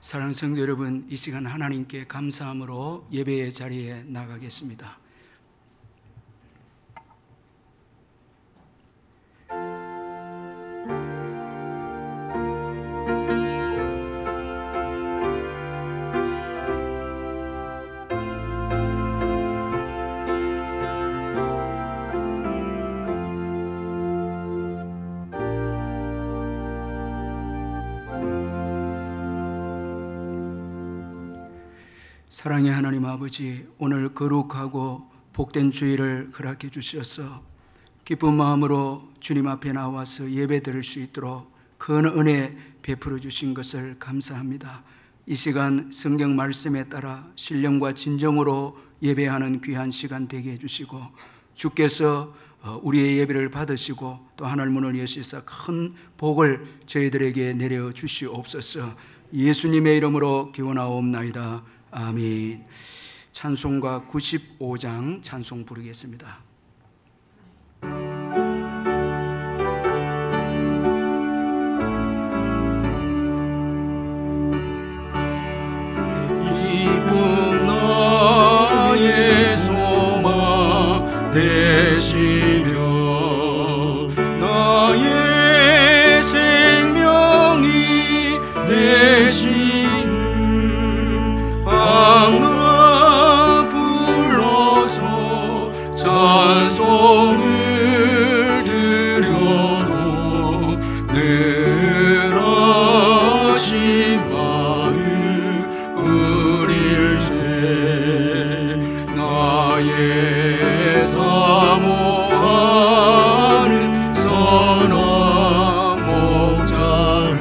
사랑하는 성도 여러분, 이 시간 하나님께 감사함으로 예배의 자리에 나가겠습니다. 사랑의 하나님 아버지, 오늘 거룩하고 복된 주일을 허락해 주셔서 기쁜 마음으로 주님 앞에 나와서 예배 드릴 수 있도록 큰 은혜 베풀어 주신 것을 감사합니다. 이 시간 성경 말씀에 따라 신령과 진정으로 예배하는 귀한 시간 되게 해주시고, 주께서 우리의 예배를 받으시고 또 하늘 문을 여시사 큰 복을 저희들에게 내려 주시옵소서. 예수님의 이름으로 기원하옵나이다. 아멘. 찬송가 95장 찬송 부르겠습니다. 기쁨 나의 소망 되시며 나의 생명이 되시며 나 불러서 찬송을 드려도 늘 하신 마음 뿐일세. 나의 사모하는 선한 목자를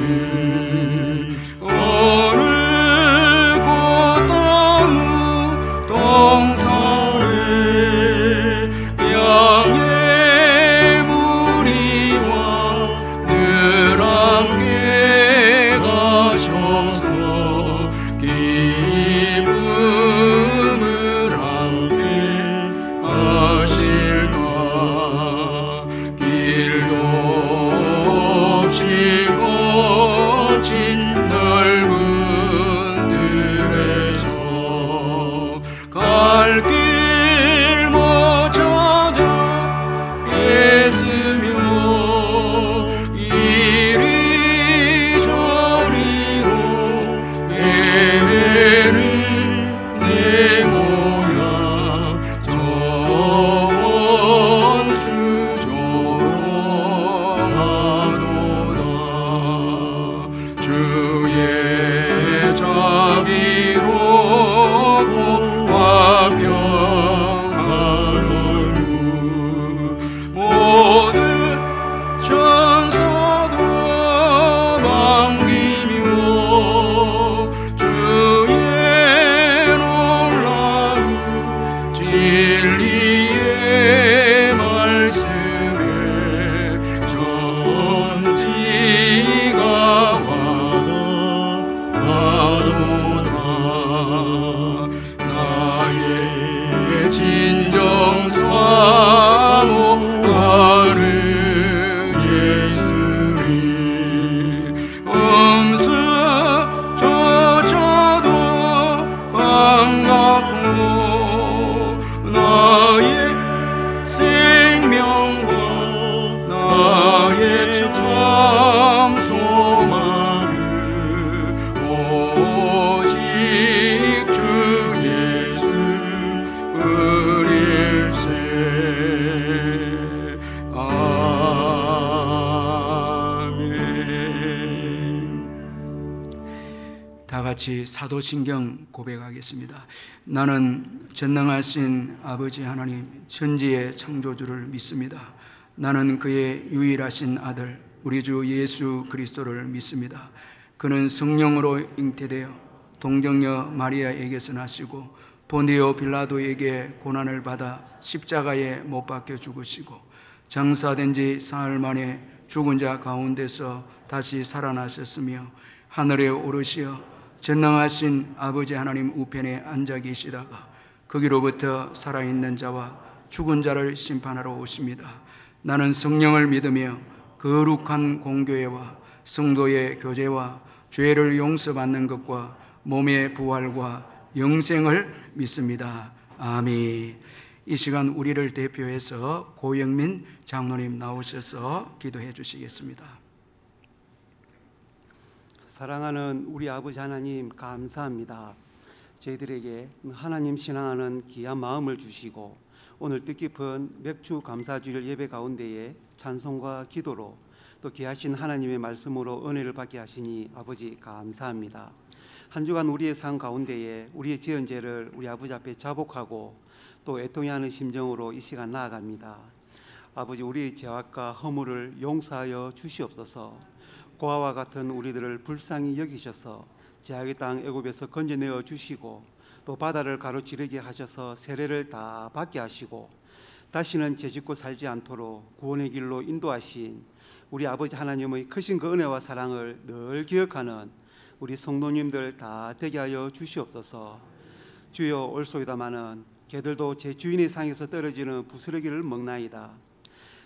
동산에 양의 무리와 늘 함께 가셔서 기쁨을 함께 하실까. 길도 없이 거친 넓은 들에서 갈 길 못 찾아 애쓰며 이리저리로 헤매는 내 모양 저 원수 조롱하도다. 주의 자비롭고 화평한 얼굴 모든 천사도 반기며 주의 놀라운 진리의 말씀에 전지가 와닿아도다. 나의 진정 사모하는 예수님 음성조차도 반갑고 나의 생명과 나의 참 소망을 오직 주 예수 뿐일세. 아멘. 다 같이 사도신경 고백하겠습니다. 나는 전능하신 아버지 하나님 천지의 창조주를 믿습니다. 나는 그의 유일하신 아들 우리 주 예수 그리스도를 믿습니다. 그는 성령으로 잉태되어 동정녀 마리아에게서 나시고 본디오 빌라도에게 고난을 받아 십자가에 못 박혀 죽으시고 장사된 지 사흘 만에 죽은 자 가운데서 다시 살아나셨으며 하늘에 오르시어 전능하신 아버지 하나님 우편에 앉아 계시다가 거기로부터 살아있는 자와 죽은 자를 심판하러 오십니다. 나는 성령을 믿으며 거룩한 공교회와 성도의 교제와 죄를 용서받는 것과 몸의 부활과 영생을 믿습니다. 아멘. 이 시간 우리를 대표해서 고영민 장로님 나오셔서 기도해 주시겠습니다. 사랑하는 우리 아버지 하나님, 감사합니다. 저희들에게 하나님 신앙하는 귀한 마음을 주시고 오늘 뜻깊은 맥주 감사주일 예배 가운데에 찬송과 기도로 또 귀하신 하나님의 말씀으로 은혜를 받게 하시니 아버지 감사합니다. 한 주간 우리의 삶 가운데에 우리의 지은 죄를 우리 아버지 앞에 자복하고 또 애통해하는 심정으로 이 시간 나아갑니다. 아버지, 우리의 죄악과 허물을 용서하여 주시옵소서. 고아와 같은 우리들을 불쌍히 여기셔서 죄악의 땅 애굽에서 건져내어 주시고 또 바다를 가로지르게 하셔서 세례를 다 받게 하시고 다시는 죄짓고 살지 않도록 구원의 길로 인도하신 우리 아버지 하나님의 크신 그 은혜와 사랑을 늘 기억하는 우리 성도님들 다 되게 하여 주시옵소서. 주여, 올소이다마는 개들도 제 주인의 상에서 떨어지는 부스러기를 먹나이다.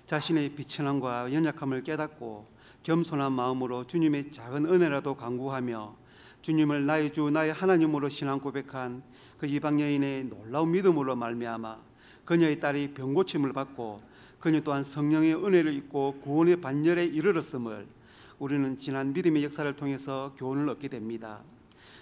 자신의 비천함과 연약함을 깨닫고 겸손한 마음으로 주님의 작은 은혜라도 간구하며 주님을 나의 주 나의 하나님으로 신앙 고백한 그 이방 여인의 놀라운 믿음으로 말미암아 그녀의 딸이 병고침을 받고 그녀 또한 성령의 은혜를 입고 구원의 반열에 이르렀음을 우리는 지난 믿음의 역사를 통해서 교훈을 얻게 됩니다.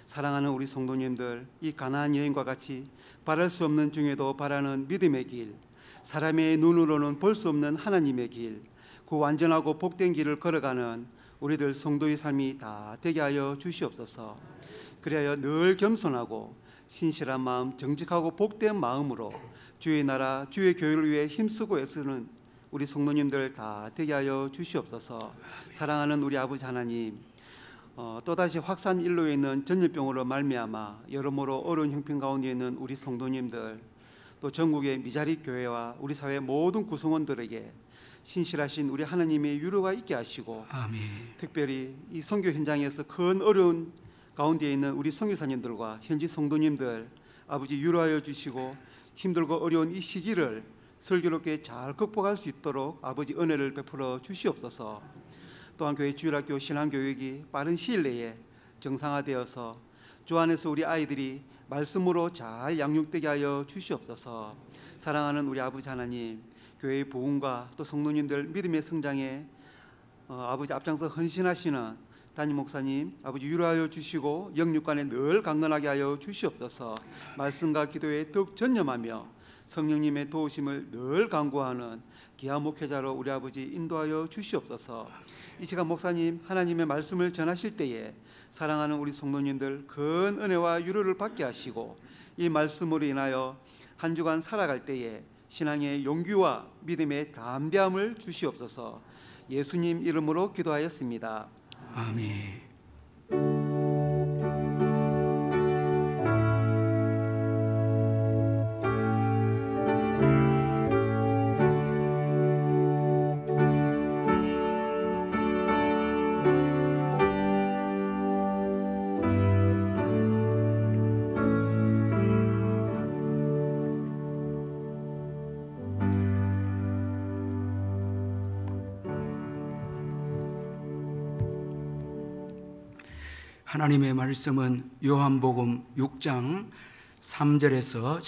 사랑하는 우리 성도님들, 이 가나안 여인과 같이 바랄 수 없는 중에도 바라는 믿음의 길, 사람의 눈으로는 볼 수 없는 하나님의 길, 그 완전하고 복된 길을 걸어가는 우리들 성도의 삶이 다 되게 하여 주시옵소서. 그리하여 늘 겸손하고 신실한 마음, 정직하고 복된 마음으로 주의 나라, 주의 교회를 위해 힘쓰고 애쓰는 우리 성도님들 다 되게 하여 주시옵소서. 사랑하는 우리 아버지 하나님, 또다시 확산 일로에 있는 전염병으로 말미암아 여러모로 어려운 형편 가운데 있는 우리 성도님들, 또 전국의 미자리 교회와 우리 사회 모든 구성원들에게 신실하신 우리 하나님의 유로가 있게 하시고 아멘. 특별히 이 선교 현장에서 큰 어려운 가운데 있는 우리 선교사님들과 현지 성도님들 아버지 유로하여 주시고 힘들고 어려운 이 시기를 슬기롭게 잘 극복할 수 있도록 아버지 은혜를 베풀어 주시옵소서. 또한 교회 주일학교 신앙교육이 빠른 시일 내에 정상화되어서 주 안에서 우리 아이들이 말씀으로 잘 양육되게 하여 주시옵소서. 사랑하는 우리 아버지 하나님, 교회의 부흥과 또 성도님들 믿음의 성장에 아버지 앞장서 헌신하시는 담임 목사님 아버지 유로하여 주시고 영육간에 늘 강건하게 하여 주시옵소서. 말씀과 기도에 더욱 전념하며 성령님의 도우심을 늘 간구하는 귀한 목회자로 우리 아버지 인도하여 주시옵소서. 이 시간 목사님 하나님의 말씀을 전하실 때에 사랑하는 우리 성도님들 큰 은혜와 유로를 받게 하시고 이 말씀으로 인하여 한 주간 살아갈 때에 신앙의 용기와 믿음의 담대함을 주시옵소서. 예수님 이름으로 기도하였습니다. 아멘. 하나님의 말씀은 요한복음 6장 3절에서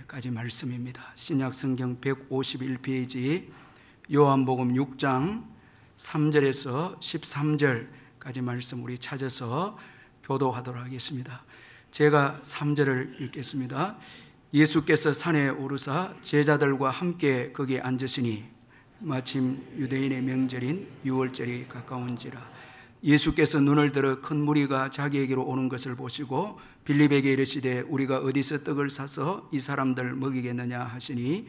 13절까지 말씀입니다. 신약성경 151페이지 요한복음 6장 3절에서 13절까지 말씀 우리 찾아서 교도하도록 하겠습니다. 제가 3절을 읽겠습니다. 예수께서 산에 오르사 제자들과 함께 거기에 앉으시니 마침 유대인의 명절인 유월절이 가까운지라. 예수께서 눈을 들어 큰 무리가 자기에게로 오는 것을 보시고 빌립에게 이르시되 우리가 어디서 떡을 사서 이 사람들 먹이겠느냐 하시니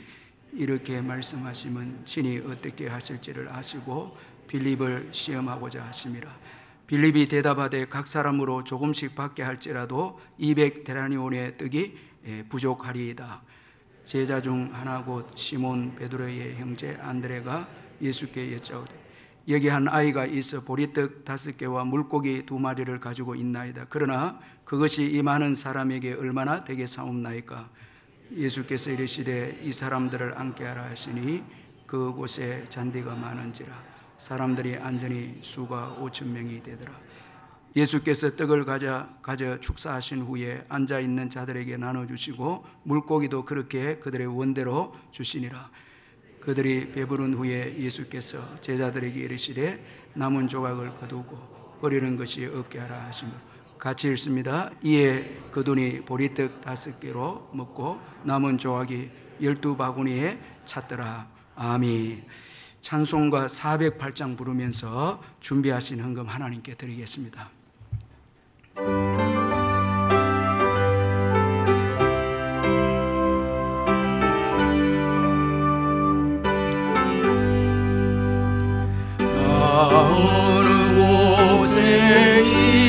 이렇게 말씀하시면 친히 어떻게 하실지를 아시고 빌립을 시험하고자 하심이라. 빌립이 대답하되 각 사람으로 조금씩 받게 할지라도 200데나리온의 떡이 부족하리이다. 제자 중 하나 곧 시몬 베드로의 형제 안드레가 예수께 여짜오되 여기 한 아이가 있어 보리떡 5개와 물고기 2마리를 가지고 있나이다. 그러나 그것이 이 많은 사람에게 얼마나 되겠사옵나이까. 예수께서 이르시되 이 사람들을 앉게 하라 하시니 그곳에 잔디가 많은지라. 사람들이 안전히 수가 5천 명이 되더라. 예수께서 떡을 가져 축사하신 후에 앉아있는 자들에게 나눠주시고 물고기도 그렇게 그들의 원대로 주시니라. 그들이 배부른 후에 예수께서 제자들에게 이르시되 남은 조각을 거두고 버리는 것이 없게 하라 하시므로 같이 읽습니다. 이에 그들이 보리떡 5개로 먹고 남은 조각이 12바구니에 찼더라. 아멘. 찬송가 408장 부르면서 준비하신 헌금 하나님께 드리겠습니다. 어느 곳에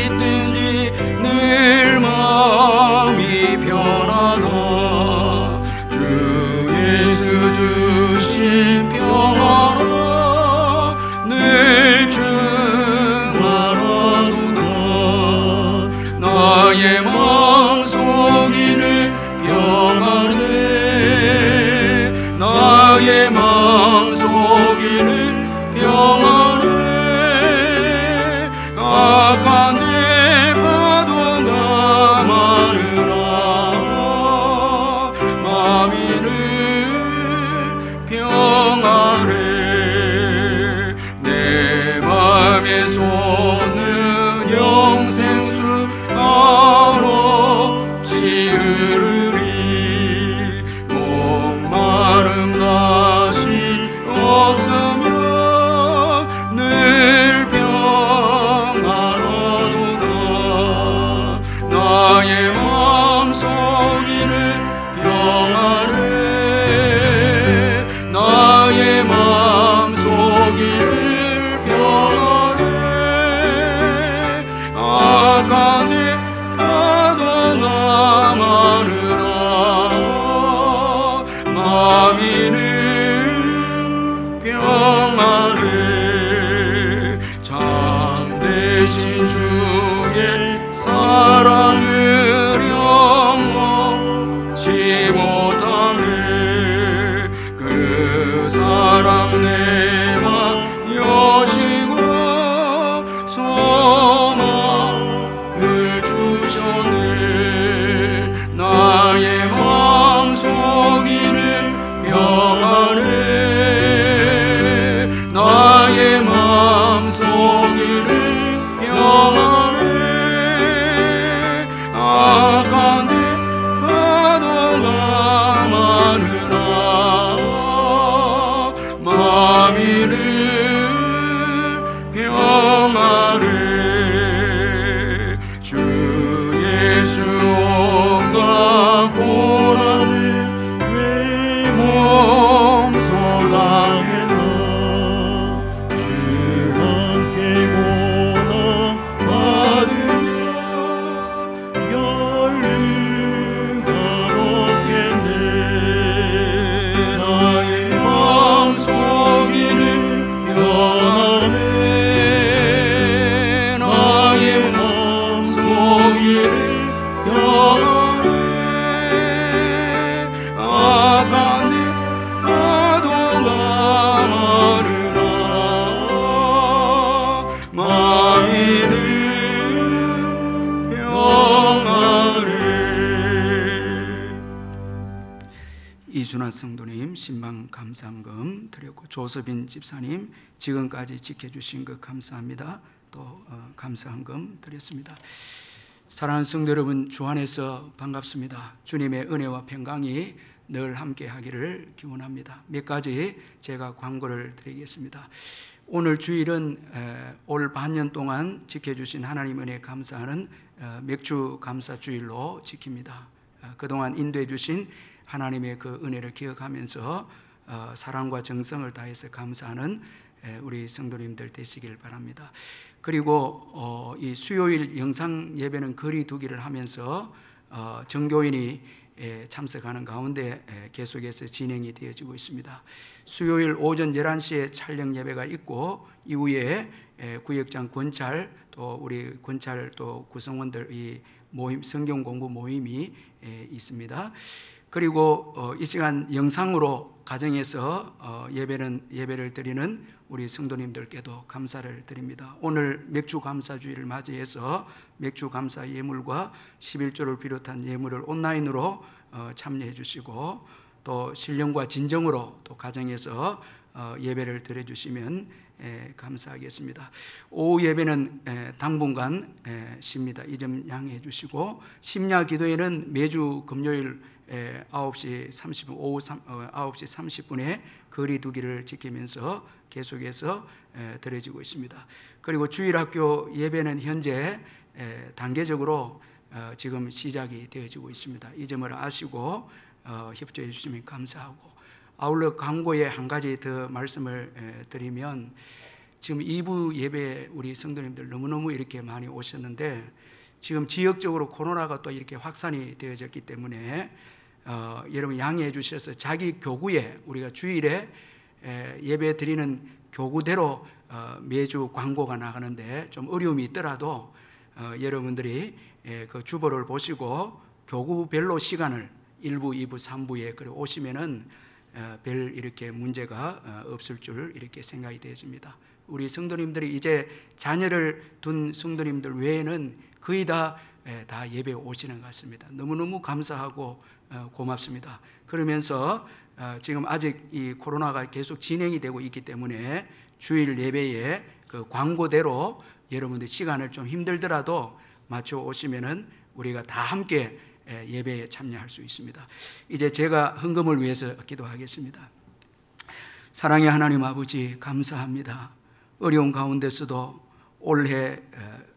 있든지 늘 마음이 편하다. 주 예수 주신 평화로 늘 충만하도다. 나의 마음속이는 평안해. 나의 마음속이는 평안해. 악한 데 파도가 많으나 마음이는 평안해. 내 맘에 솟는 영생수 한없이 흐르리. 목마름 다시 없으며 늘 평안하도다. 나의 마음속이는 평안해. 나의 마음속이는 평안해. 악한 데 파도가 많으나 마음이는 평안해. 참되신 주의 사랑을 영원치 못하네. 그 사랑 내 맘 여시고 소망을 주셨네. 나의 마음속이는 평안해. 나의 마음속이는 평안해. 악한 데 파도가 많으나 마음이는 평안해. 주 예수 온갖 고난을 왜 몸소 당했나. 주 함께 고난 받으며 열매가 없겠네. 나의 마음속이는 평안해. 나의 마음속이는 평안해. 악한 데 파도가 많으나 마음이는 평안해. 이순환 성도님 신방 감사헌금 드렸고, 조서빈 집사님 지금까지 지켜주신 것 감사합니다. 또 감사헌금 드렸습니다. 사랑하는 성도 여러분, 주 안에서 반갑습니다. 주님의 은혜와 평강이 늘 함께 하기를 기원합니다. 몇 가지 제가 광고를 드리겠습니다. 오늘 주일은 올 반년 동안 지켜주신 하나님 은혜 감사하는 맥주 감사 주일로 지킵니다. 그동안 인도해 주신 하나님의 그 은혜를 기억하면서 사랑과 정성을 다해서 감사하는 우리 성도님들 되시길 바랍니다. 그리고 이 수요일 영상 예배는 거리 두기를 하면서 정교인이 참석하는 가운데 계속해서 진행이 되어지고 있습니다. 수요일 오전 11시에 촬영 예배가 있고, 이후에 구역장 권찰, 또 우리 권찰 또 구성원들 이 모임, 성경 공부 모임이 있습니다. 그리고 이 시간 영상으로 가정에서 예배를 드리는 우리 성도님들께도 감사를 드립니다. 오늘 맥주 감사주의를 맞이해서 맥주 감사 예물과 11조를 비롯한 예물을 온라인으로 참여해 주시고 또 신령과 진정으로 또 가정에서 예배를 드려주시면 감사하겠습니다. 오후 예배는 당분간 쉽니다. 이 점 양해해 주시고 심야 기도회는 매주 금요일 9시 30분, 오후 9시 30분에 거리 두기를 지키면서 계속해서 드려지고 있습니다. 그리고 주일학교 예배는 현재 단계적으로 지금 시작이 되어지고 있습니다. 이 점을 아시고 협조해 주시면 감사하고, 아울러 광고에 한 가지 더 말씀을 드리면, 지금 2부 예배 우리 성도님들 너무너무 이렇게 많이 오셨는데 지금 지역적으로 코로나가 또 이렇게 확산이 되어졌기 때문에 여러분 양해해 주셔서 자기 교구에 우리가 주일에 예배 드리는 교구대로 매주 광고가 나가는데 좀 어려움이 있더라도 여러분들이 그 주보를 보시고 교구별로 시간을 1부, 2부, 3부에 그래 오시면은 별 이렇게 문제가 없을 줄 이렇게 생각이 되어집니다. 우리 성도님들이 이제 자녀를 둔 성도님들 외에는 거의 다 예배에 오시는 것 같습니다. 너무너무 감사하고 고맙습니다. 그러면서 지금 아직 이 코로나가 계속 진행이 되고 있기 때문에 주일 예배에 그 광고대로 여러분들 시간을 좀 힘들더라도 맞춰 오시면은 우리가 다 함께 예배에 참여할 수 있습니다. 이제 제가 헌금을 위해서 기도하겠습니다. 사랑의 하나님 아버지, 감사합니다. 어려운 가운데서도 올해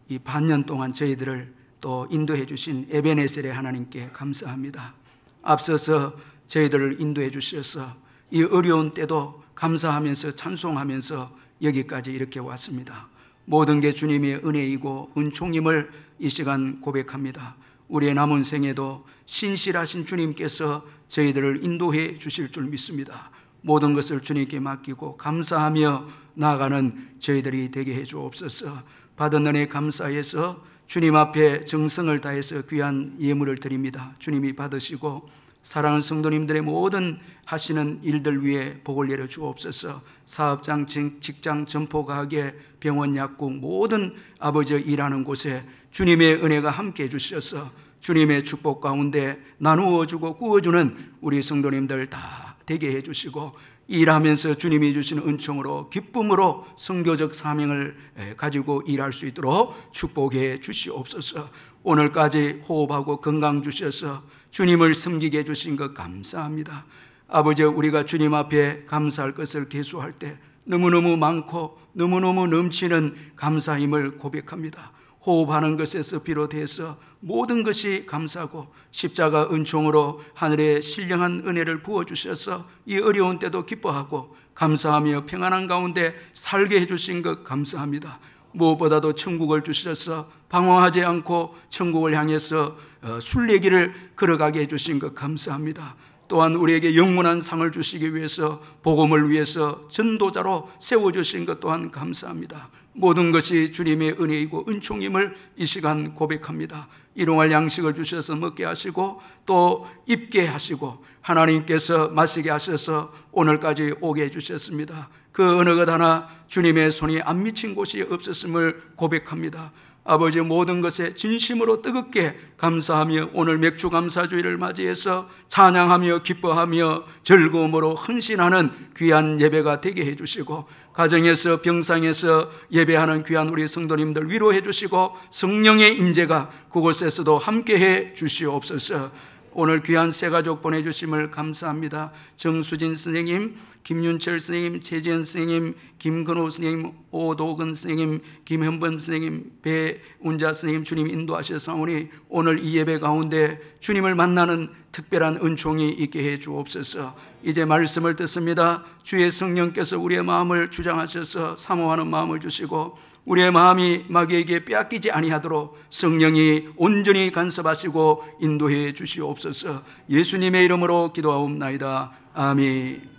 이 반년 동안 저희들을 또 인도해 주신 에베네셀의 하나님께 감사합니다. 앞서서 저희들을 인도해 주셔서 이 어려운 때도 감사하면서 찬송하면서 여기까지 이렇게 왔습니다. 모든 게 주님의 은혜이고 은총임을 이 시간 고백합니다. 우리의 남은 생에도 신실하신 주님께서 저희들을 인도해 주실 줄 믿습니다. 모든 것을 주님께 맡기고 감사하며 나아가는 저희들이 되게 해 주옵소서. 받은 은혜 감사해서 주님 앞에 정성을 다해서 귀한 예물을 드립니다. 주님이 받으시고 사랑하는 성도님들의 모든 하시는 일들 위에 복을 내려 주옵소서. 사업장, 직장, 점포, 가게, 병원, 약국 모든 아버지의 일하는 곳에 주님의 은혜가 함께해 주셔서 주님의 축복 가운데 나누어 주고 꾸어주는 우리 성도님들 다 되게 해 주시고, 일하면서 주님이 주시는 은총으로 기쁨으로 선교적 사명을 가지고 일할 수 있도록 축복해 주시옵소서. 오늘까지 호흡하고 건강 주셔서 주님을 섬기게 해주신 것 감사합니다. 아버지, 우리가 주님 앞에 감사할 것을 계수할 때 너무너무 많고 너무너무 넘치는 감사임을 고백합니다. 호흡하는 것에서 비롯해서 모든 것이 감사하고 십자가 은총으로 하늘의 신령한 은혜를 부어주셔서 이 어려운 때도 기뻐하고 감사하며 평안한 가운데 살게 해주신 것 감사합니다. 무엇보다도 천국을 주셔서 방황하지 않고 천국을 향해서 순례길을 걸어가게 해주신 것 감사합니다. 또한 우리에게 영원한 상을 주시기 위해서 복음을 위해서 전도자로 세워주신 것 또한 감사합니다. 모든 것이 주님의 은혜이고 은총임을 이 시간 고백합니다. 일용할 양식을 주셔서 먹게 하시고 또 입게 하시고 하나님께서 마시게 하셔서 오늘까지 오게 해주셨습니다. 그 어느 것 하나 주님의 손이 안 미친 곳이 없었음을 고백합니다. 아버지, 모든 것에 진심으로 뜨겁게 감사하며 오늘 맥주 감사주의를 맞이해서 찬양하며 기뻐하며 즐거움으로 헌신하는 귀한 예배가 되게 해주시고, 가정에서 병상에서 예배하는 귀한 우리 성도님들 위로해 주시고 성령의 임재가 그곳에서도 함께해 주시옵소서. 오늘 귀한 새 가족 보내주심을 감사합니다. 정수진 선생님, 김윤철 선생님, 최지연 선생님, 김근호 선생님, 오도근 선생님, 김현범 선생님, 배운자 선생님, 주님 인도하셔서오니 오늘 이 예배 가운데 주님을 만나는 특별한 은총이 있게 해 주옵소서. 이제 말씀을 듣습니다. 주의 성령께서 우리의 마음을 주장하셔서 사모하는 마음을 주시고 우리의 마음이 마귀에게 빼앗기지 아니하도록 성령이 온전히 간섭하시고 인도해 주시옵소서. 예수님의 이름으로 기도하옵나이다. 아멘.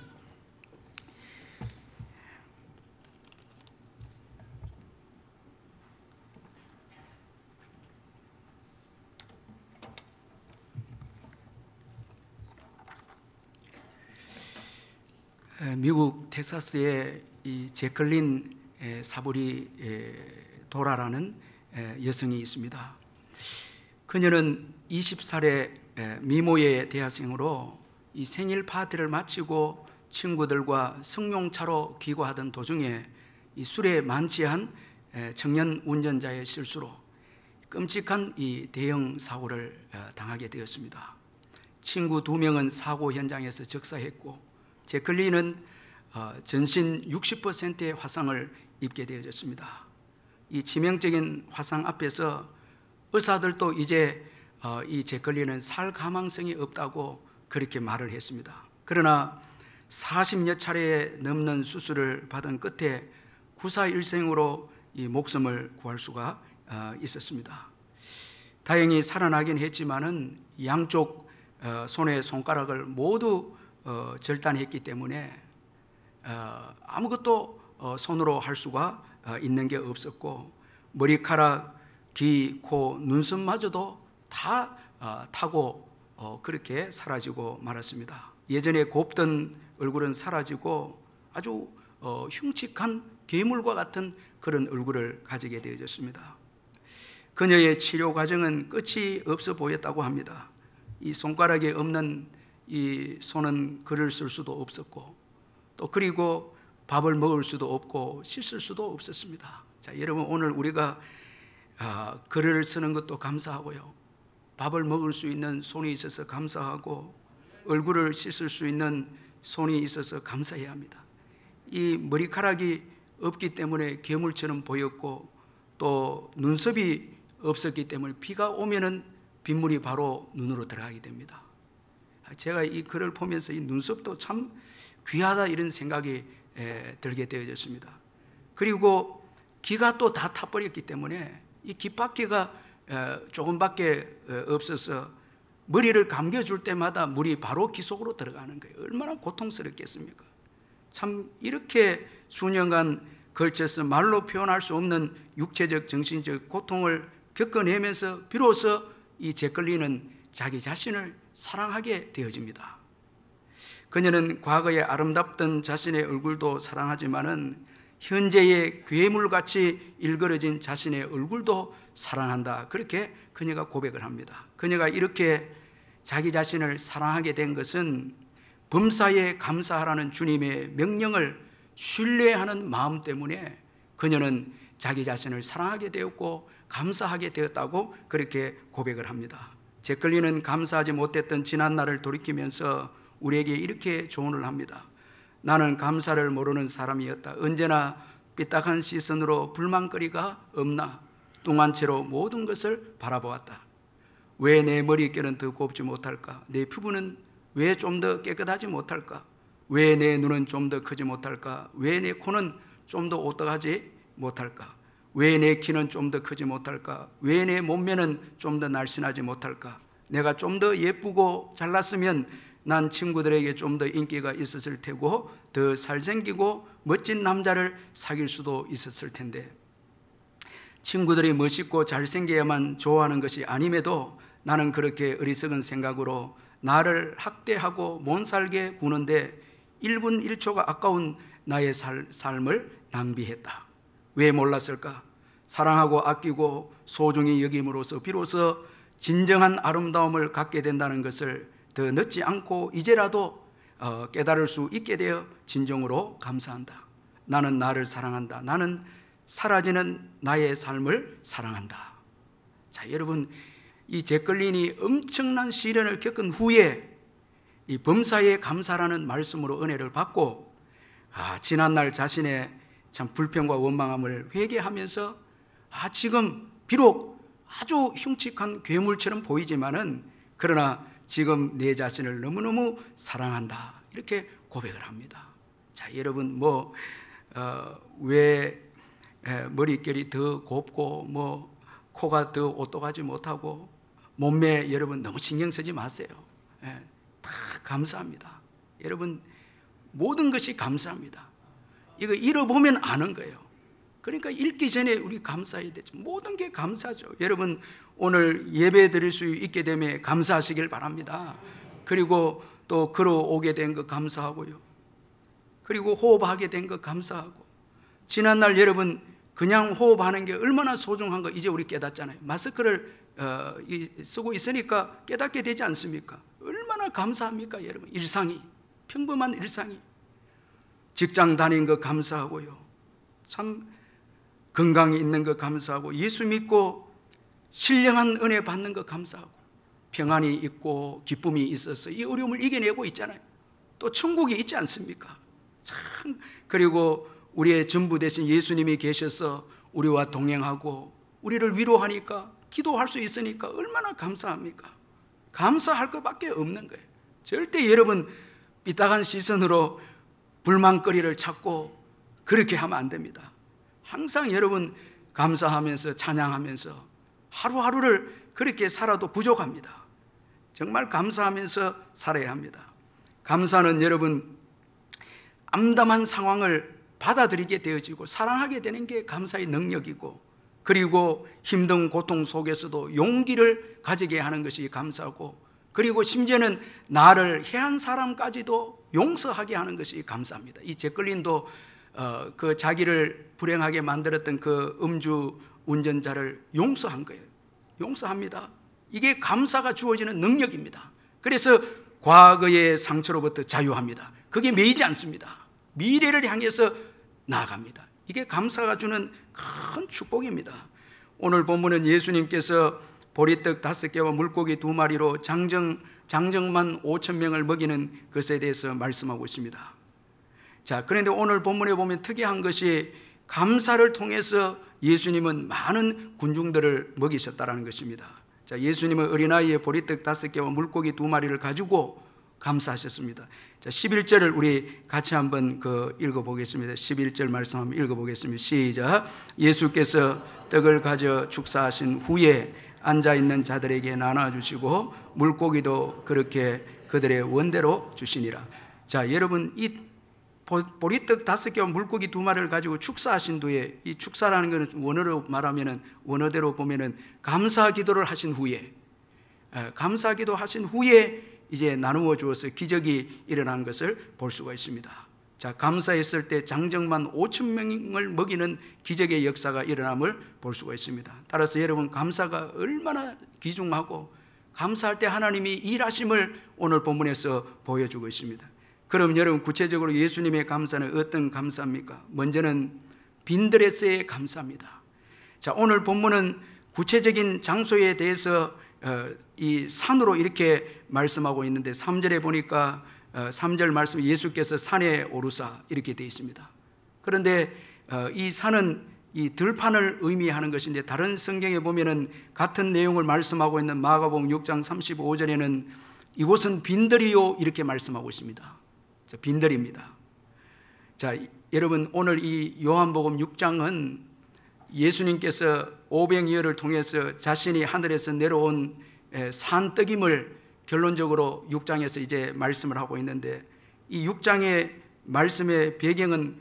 미국 텍사스의 이 제클린 사보리 도라라는 여성이 있습니다. 그녀는 20살의 미모의 대학생으로 이 생일 파티를 마치고 친구들과 승용차로 귀가하던 도중에 이 술에 만취한 청년 운전자의 실수로 끔찍한 이 대형 사고를 당하게 되었습니다. 친구 2명은 사고 현장에서 적사했고 제클린은 전신 60%의 화상을 입게 되어졌습니다. 이 치명적인 화상 앞에서 의사들도 이제 이 제클린은 살 가망성이 없다고 그렇게 말을 했습니다. 그러나 40여 차례에 넘는 수술을 받은 끝에 구사일생으로 이 목숨을 구할 수가 있었습니다. 다행히 살아나긴 했지만은 양쪽 손의 손가락을 모두 절단했기 때문에 아무것도 손으로 할 수가 있는 게 없었고 머리카락, 귀, 코, 눈썹마저도 다 타고 그렇게 사라지고 말았습니다. 예전에 곱던 얼굴은 사라지고 아주 흉측한 괴물과 같은 그런 얼굴을 가지게 되어졌습니다. 그녀의 치료 과정은 끝이 없어 보였다고 합니다. 이 손가락이 없는 이 손은 글을 쓸 수도 없었고 또 그리고 밥을 먹을 수도 없고 씻을 수도 없었습니다. 자, 여러분 오늘 우리가 글을 쓰는 것도 감사하고요. 밥을 먹을 수 있는 손이 있어서 감사하고 얼굴을 씻을 수 있는 손이 있어서 감사해야 합니다. 이 머리카락이 없기 때문에 괴물처럼 보였고 또 눈썹이 없었기 때문에 비가 오면은 빗물이 바로 눈으로 들어가게 됩니다. 제가 이 글을 보면서 이 눈썹도 참 귀하다 이런 생각이 들게 되어졌습니다. 그리고 귀가 또 다 타버렸기 때문에 이 귓바퀴가 조금밖에 없어서 머리를 감겨줄 때마다 물이 바로 귀 속으로 들어가는 거예요. 얼마나 고통스럽겠습니까? 참 이렇게 수년간 걸쳐서 말로 표현할 수 없는 육체적 정신적 고통을 겪어내면서 비로소 이 제클린은 자기 자신을 사랑하게 되어집니다. 그녀는 과거에 아름답던 자신의 얼굴도 사랑하지만은 현재의 괴물같이 일그러진 자신의 얼굴도 사랑한다. 그렇게 그녀가 고백을 합니다. 그녀가 이렇게 자기 자신을 사랑하게 된 것은 범사에 감사하라는 주님의 명령을 신뢰하는 마음 때문에 그녀는 자기 자신을 사랑하게 되었고 감사하게 되었다고 그렇게 고백을 합니다. 제클린은 감사하지 못했던 지난 날을 돌이키면서 우리에게 이렇게 조언을 합니다. 나는 감사를 모르는 사람이었다. 언제나 삐딱한 시선으로 불만거리가 없나 뚱한 채로 모든 것을 바라보았다. 왜 내 머릿결은 더 곱지 못할까? 내 피부는 왜 좀 더 깨끗하지 못할까? 왜 내 눈은 좀 더 크지 못할까? 왜 내 코는 좀 더 오떡하지 못할까? 왜 내 키는 좀 더 크지 못할까? 왜 내 몸매는 좀 더 날씬하지 못할까? 내가 좀 더 예쁘고 잘났으면 난 친구들에게 좀 더 인기가 있었을 테고 더 잘생기고 멋진 남자를 사귈 수도 있었을 텐데 친구들이 멋있고 잘생겨야만 좋아하는 것이 아님에도 나는 그렇게 어리석은 생각으로 나를 학대하고 못 살게 구는데 1분 1초가 아까운 나의 삶을 낭비했다. 왜 몰랐을까? 사랑하고 아끼고 소중히 여김으로써 비로소 진정한 아름다움을 갖게 된다는 것을 더 늦지 않고 이제라도 깨달을 수 있게 되어 진정으로 감사한다. 나는 나를 사랑한다. 나는 사라지는 나의 삶을 사랑한다. 자, 여러분 이 제클린이 엄청난 시련을 겪은 후에 이 범사에 감사라는 말씀으로 은혜를 받고 지난날 자신의 참 불평과 원망함을 회개하면서 지금 비록 아주 흉측한 괴물처럼 보이지만은 그러나 지금 내 자신을 너무너무 사랑한다 이렇게 고백을 합니다. 자, 여러분 왜 머릿결이 더 곱고 코가 더 오똑하지 못하고 몸매 여러분 너무 신경 쓰지 마세요. 다 감사합니다. 여러분 모든 것이 감사합니다. 이거 잃어보면 아는 거예요. 그러니까 읽기 전에 우리 감사해야 되죠. 모든 게 감사죠. 여러분 오늘 예배 드릴 수 있게 되면 감사하시길 바랍니다. 그리고 또 걸어오게 된 거 감사하고요. 그리고 호흡하게 된 것 감사하고, 지난날 여러분 그냥 호흡하는 게 얼마나 소중한 거 이제 우리 깨닫잖아요. 마스크를 쓰고 있으니까 깨닫게 되지 않습니까? 얼마나 감사합니까 여러분. 일상이, 평범한 일상이. 직장 다니는 거 감사하고요, 참 건강이 있는 거 감사하고, 예수 믿고 신령한 은혜 받는 거 감사하고, 평안이 있고 기쁨이 있어서 이 어려움을 이겨내고 있잖아요. 또 천국이 있지 않습니까? 참, 그리고 우리의 전부 되신 예수님이 계셔서 우리와 동행하고 우리를 위로하니까, 기도할 수 있으니까 얼마나 감사합니까? 감사할 것밖에 없는 거예요. 절대 여러분 삐딱한 시선으로 불만거리를 찾고 그렇게 하면 안 됩니다. 항상 여러분 감사하면서 찬양하면서 하루하루를 그렇게 살아도 부족합니다. 정말 감사하면서 살아야 합니다. 감사는 여러분 암담한 상황을 받아들이게 되어지고 사랑하게 되는 게 감사의 능력이고, 그리고 힘든 고통 속에서도 용기를 가지게 하는 것이 감사고, 그리고 심지어는 나를 해한 사람까지도 용서하게 하는 것이 감사합니다. 이 제클린도 그 자기를 불행하게 만들었던 그 음주 운전자를 용서한 거예요. 용서합니다. 이게 감사가 주어지는 능력입니다. 그래서 과거의 상처로부터 자유합니다. 그게 매이지 않습니다. 미래를 향해서 나아갑니다. 이게 감사가 주는 큰 축복입니다. 오늘 본문은 예수님께서 보리떡 5개와 물고기 2마리로 장정만 5,000명을 먹이는 것에 대해서 말씀하고 있습니다. 자, 그런데 오늘 본문에 보면 특이한 것이 감사를 통해서 예수님은 많은 군중들을 먹이셨다는 것입니다. 자, 예수님은 어린아이의 보리떡 5개와 물고기 2마리를 가지고 감사하셨습니다. 자, 11절을 우리 같이 한번 읽어보겠습니다. 11절 말씀 한번 읽어보겠습니다. 시작. 예수께서 떡을 가져 축사하신 후에 앉아있는 자들에게 나눠주시고 물고기도 그렇게 그들의 원대로 주시니라. 자, 여러분 이 보리떡 5개와 물고기 2마리를 가지고 축사하신 후에, 이 축사라는 것은 원어로 말하면은, 원어대로 보면은 감사 기도를 하신 후에, 감사 기도 하신 후에 이제 나누어 주어서 기적이 일어난 것을 볼 수가 있습니다. 자, 감사했을 때 장정만 5,000명을 먹이는 기적의 역사가 일어남을 볼 수가 있습니다. 따라서 여러분 감사가 얼마나 귀중하고, 감사할 때 하나님이 일하심을 오늘 본문에서 보여주고 있습니다. 그럼 여러분 구체적으로 예수님의 감사는 어떤 감사입니까? 먼저는 빈들에서의 감사입니다. 자, 오늘 본문은 구체적인 장소에 대해서 이 산으로 이렇게 말씀하고 있는데, 3절에 보니까 3절 말씀 예수께서 산에 오르사 이렇게 되어 있습니다. 그런데 이 산은 이 들판을 의미하는 것인데, 다른 성경에 보면은 같은 내용을 말씀하고 있는 마가복음 6장 35절에는 이곳은 빈들이요 이렇게 말씀하고 있습니다. 자, 빈들입니다. 자, 여러분 오늘 이 요한복음 6장은 예수님께서 오병이어를 통해서 자신이 하늘에서 내려온 산떡임을 결론적으로 6장에서 이제 말씀을 하고 있는데, 이 6장의 말씀의 배경은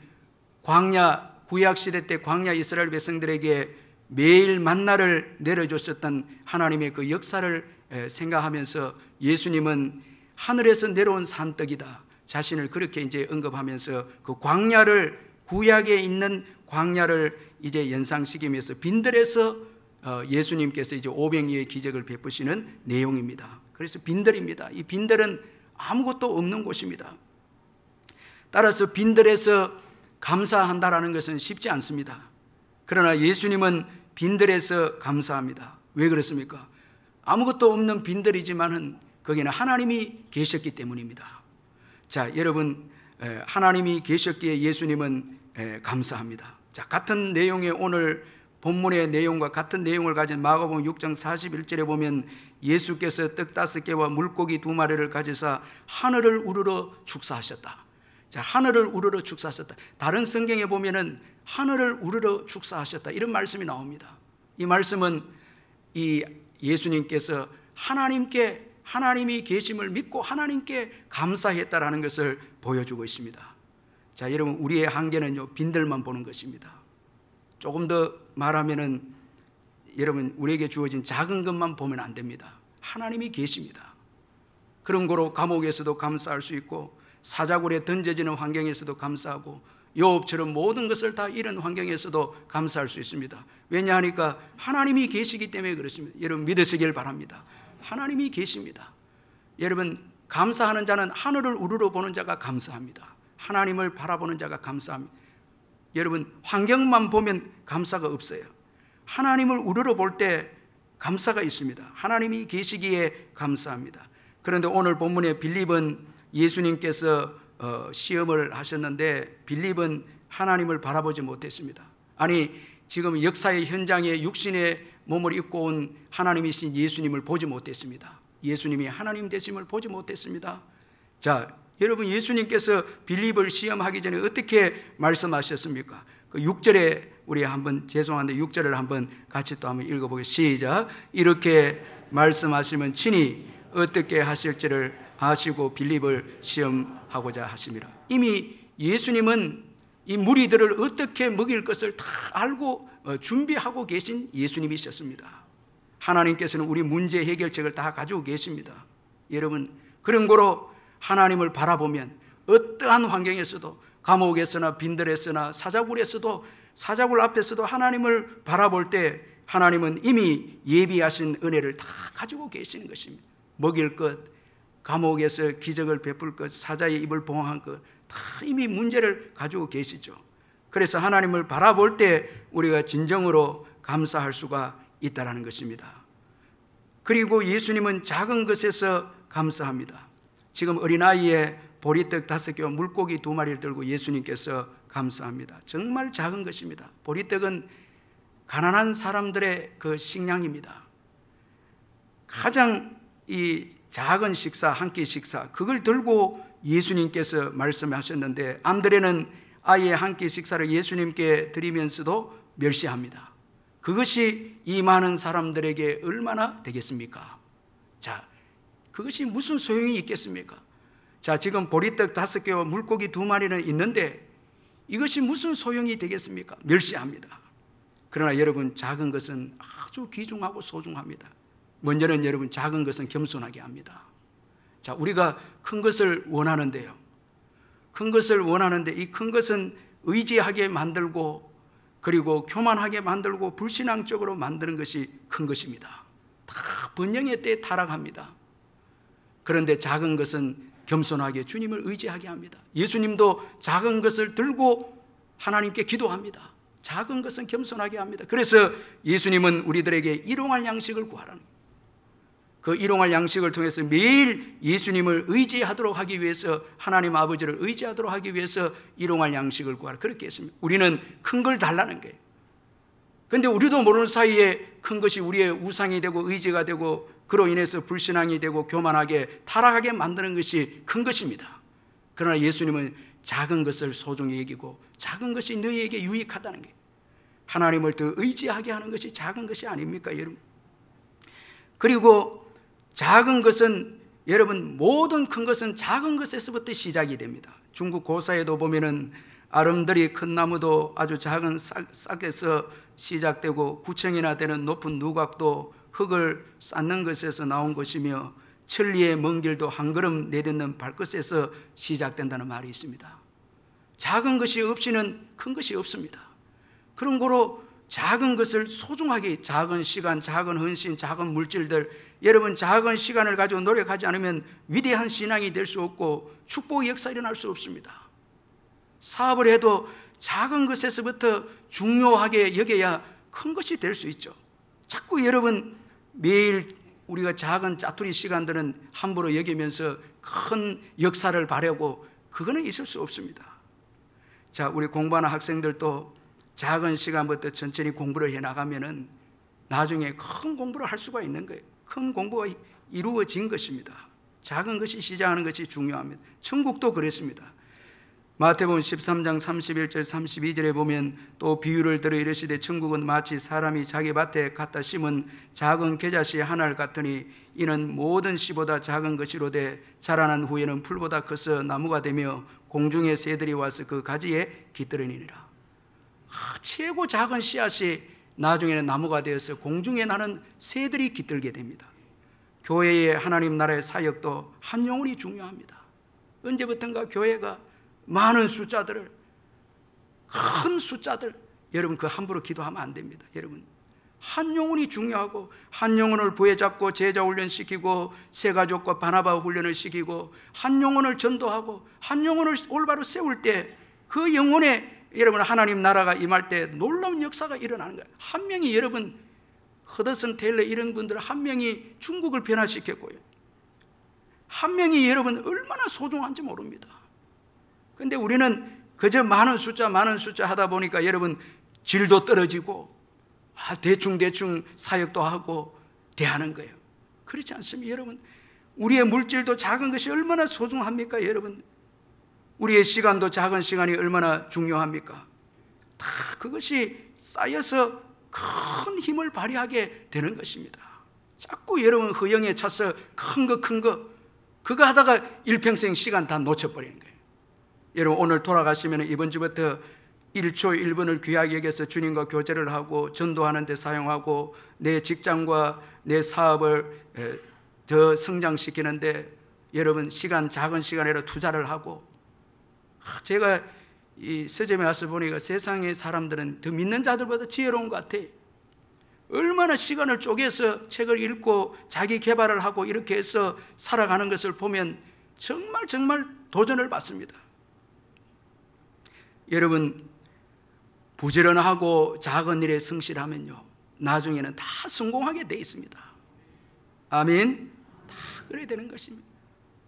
광야, 구약시대 때 광야 이스라엘 백성들에게 매일 만나를 내려줬었던 하나님의 그 역사를 생각하면서 예수님은 하늘에서 내려온 산떡이다, 자신을 그렇게 이제 언급하면서 그 광야를, 구약에 있는 광야를 이제 연상시키면서 빈들에서 예수님께서 이제 오병이어의 기적을 베푸시는 내용입니다. 그래서 빈들입니다. 이 빈들은 아무것도 없는 곳입니다. 따라서 빈들에서 감사한다라는 것은 쉽지 않습니다. 그러나 예수님은 빈들에서 감사합니다. 왜 그렇습니까? 아무것도 없는 빈들이지만은 거기는 하나님이 계셨기 때문입니다. 자, 여러분 하나님이 계셨기에 예수님은 감사합니다. 자, 같은 내용의 오늘 본문의 내용과 같은 내용을 가진 마가복음 6장 41절에 보면 예수께서 떡 5개와 물고기 2마리를 가지사 하늘을 우러러 축사하셨다. 자, 하늘을 우러러 축사하셨다. 다른 성경에 보면은 하늘을 우러러 축사하셨다 이런 말씀이 나옵니다. 이 말씀은 이 예수님께서 하나님이 계심을 믿고 하나님께 감사했다라는 것을 보여주고 있습니다. 자, 여러분 우리의 한계는요 빈들만 보는 것입니다. 조금 더 말하면은 여러분 우리에게 주어진 작은 것만 보면 안 됩니다. 하나님이 계십니다. 그런 거로 감옥에서도 감사할 수 있고 사자굴에 던져지는 환경에서도 감사하고 욥처럼 모든 것을 다 잃은 환경에서도 감사할 수 있습니다. 왜냐하니까 하나님이 계시기 때문에 그렇습니다. 여러분 믿으시길 바랍니다. 하나님이 계십니다. 여러분 감사하는 자는 하늘을 우러러 보는 자가 감사합니다. 하나님을 바라보는 자가 감사합니다. 여러분 환경만 보면 감사가 없어요. 하나님을 우러러 볼 때 감사가 있습니다. 하나님이 계시기에 감사합니다. 그런데 오늘 본문의 빌립은 예수님께서 시험을 하셨는데 빌립은 하나님을 바라보지 못했습니다. 아니 지금 역사의 현장에 육신의 몸을 입고 온 하나님이신 예수님을 보지 못했습니다. 예수님이 하나님 되심을 보지 못했습니다. 자, 여러분 예수님께서 빌립을 시험하기 전에 어떻게 말씀하셨습니까? 그 6절에 우리 한번 죄송한데 6절을 한번 같이 또 한번 읽어보겠습니다. 시작. 이렇게 말씀하시면 친히 어떻게 하실지를 아시고 빌립을 시험하고자 하심이라. 이미 예수님은 이 무리들을 어떻게 먹일 것을 다 알고 준비하고 계신 예수님이셨습니다. 하나님께서는 우리 문제 해결책을 다 가지고 계십니다. 여러분 그런 거로 하나님을 바라보면 어떠한 환경에서도 감옥에서나 빈들에서나 사자굴에서도 사자굴 앞에서도 하나님을 바라볼 때 하나님은 이미 예비하신 은혜를 다 가지고 계시는 것입니다. 먹일 것, 감옥에서 기적을 베풀 것, 사자의 입을 봉황한 것 다 이미 문제를 가지고 계시죠. 그래서 하나님을 바라볼 때 우리가 진정으로 감사할 수가 있다는 것입니다. 그리고 예수님은 작은 것에서 감사합니다. 지금 어린아이의 보리떡 5개와 물고기 2마리를 들고 예수님께서 감사합니다. 정말 작은 것입니다. 보리떡은 가난한 사람들의 그 식량입니다. 가장 이 작은 식사, 한 끼 식사, 그걸 들고 예수님께서 말씀하셨는데 안드레는 아이의 한 끼 식사를 예수님께 드리면서도 멸시합니다. 그것이 이 많은 사람들에게 얼마나 되겠습니까? 자, 그것이 무슨 소용이 있겠습니까? 자, 지금 보리떡 5개와 물고기 2마리는 있는데 이것이 무슨 소용이 되겠습니까? 멸시합니다. 그러나 여러분 작은 것은 아주 귀중하고 소중합니다. 먼저는 여러분 작은 것은 겸손하게 합니다. 자, 우리가 큰 것을 원하는데요. 큰 것을 원하는데 이 큰 것은 의지하게 만들고 그리고 교만하게 만들고 불신앙적으로 만드는 것이 큰 것입니다. 다 번영의 때에 타락합니다. 그런데 작은 것은 겸손하게 주님을 의지하게 합니다. 예수님도 작은 것을 들고 하나님께 기도합니다. 작은 것은 겸손하게 합니다. 그래서 예수님은 우리들에게 일용할 양식을 구하라는 거예요. 그 일용할 양식을 통해서 매일 예수님을 의지하도록 하기 위해서 하나님 아버지를 의지하도록 하기 위해서 일용할 양식을 구하라 그렇게 했습니다. 우리는 큰 걸 달라는 거예요. 그런데 우리도 모르는 사이에 큰 것이 우리의 우상이 되고 의지가 되고 그로 인해서 불신앙이 되고 교만하게 타락하게 만드는 것이 큰 것입니다. 그러나 예수님은 작은 것을 소중히 여기고 작은 것이 너희에게 유익하다는 게 하나님을 더 의지하게 하는 것이 작은 것이 아닙니까 여러분? 그리고 작은 것은 여러분 모든 큰 것은 작은 것에서부터 시작이 됩니다. 중국 고사에도 보면은 아름드리 큰 나무도 아주 작은 싹에서 시작되고 9층이나 되는 높은 누각도 흙을 쌓는 것에서 나온 것이며 천리의 먼 길도 한 걸음 내딛는 발끝에서 시작된다는 말이 있습니다. 작은 것이 없이는 큰 것이 없습니다. 그런 거로 작은 것을 소중하게 작은 시간, 작은 헌신, 작은 물질들 여러분 작은 시간을 가지고 노력하지 않으면 위대한 신앙이 될 수 없고 축복의 역사 일어날 수 없습니다. 사업을 해도 작은 것에서부터 중요하게 여겨야 큰 것이 될 수 있죠. 자꾸 여러분 매일 우리가 작은 짜투리 시간들은 함부로 여기면서 큰 역사를 바라고 그거는 있을 수 없습니다. 자, 우리 공부하는 학생들도 작은 시간부터 천천히 공부를 해나가면은 나중에 큰 공부를 할 수가 있는 거예요. 큰 공부가 이루어진 것입니다. 작은 것이 시작하는 것이 중요합니다. 천국도 그랬습니다. 마태복음 13장 31절 32절에 보면 또 비유를 들어 이르시되 천국은 마치 사람이 자기 밭에 갖다 심은 작은 겨자씨 하나를 같으니 이는 모든 씨보다 작은 것이로되 자라난 후에는 풀보다 커서 나무가 되며 공중의 새들이 와서 그 가지에 깃들으니라. 최고 작은 씨앗이 나중에는 나무가 되어서 공중에 나는 새들이 깃들게 됩니다. 교회의 하나님 나라의 사역도 한 영혼이 중요합니다. 언제부턴가 교회가 많은 숫자들을, 큰 숫자들, 여러분 그 함부로 기도하면 안 됩니다. 여러분 한 영혼이 중요하고, 한 영혼을 부여잡고 제자 훈련시키고 새가족과 바나바 훈련을 시키고 한 영혼을 전도하고 한 영혼을 올바로 세울 때 그 영혼에 여러분 하나님 나라가 임할 때 놀라운 역사가 일어나는 거예요. 한 명이, 여러분 허드슨 테일러 이런 분들 한 명이 중국을 변화시켰고요, 한 명이 여러분 얼마나 소중한지 모릅니다. 그런데 우리는 그저 많은 숫자 하다 보니까 여러분 질도 떨어지고 대충 사역도 하고 대하는 거예요. 그렇지 않습니까? 여러분 우리의 물질도 작은 것이 얼마나 소중합니까? 여러분 우리의 시간도 작은 시간이 얼마나 중요합니까? 다 그것이 쌓여서 큰 힘을 발휘하게 되는 것입니다. 자꾸 여러분 허영에 차서 큰 거 그거 하다가 일평생 시간 다 놓쳐버리는 거예요. 여러분 오늘 돌아가시면 이번 주부터 1초 1분을 귀하게 여겨서 주님과 교제를 하고 전도하는 데 사용하고 내 직장과 내 사업을 더 성장시키는데 여러분 작은 시간에도 투자를 하고, 제가 이 서점에 와서 보니까 세상의 사람들은 더 믿는 자들보다 지혜로운 것 같아요. 얼마나 시간을 쪼개서 책을 읽고 자기 개발을 하고 이렇게 해서 살아가는 것을 보면 정말 도전을 받습니다. 여러분 부지런하고 작은 일에 성실하면요 나중에는 다 성공하게 돼 있습니다. 아멘. 다 그래야 되는 것입니다.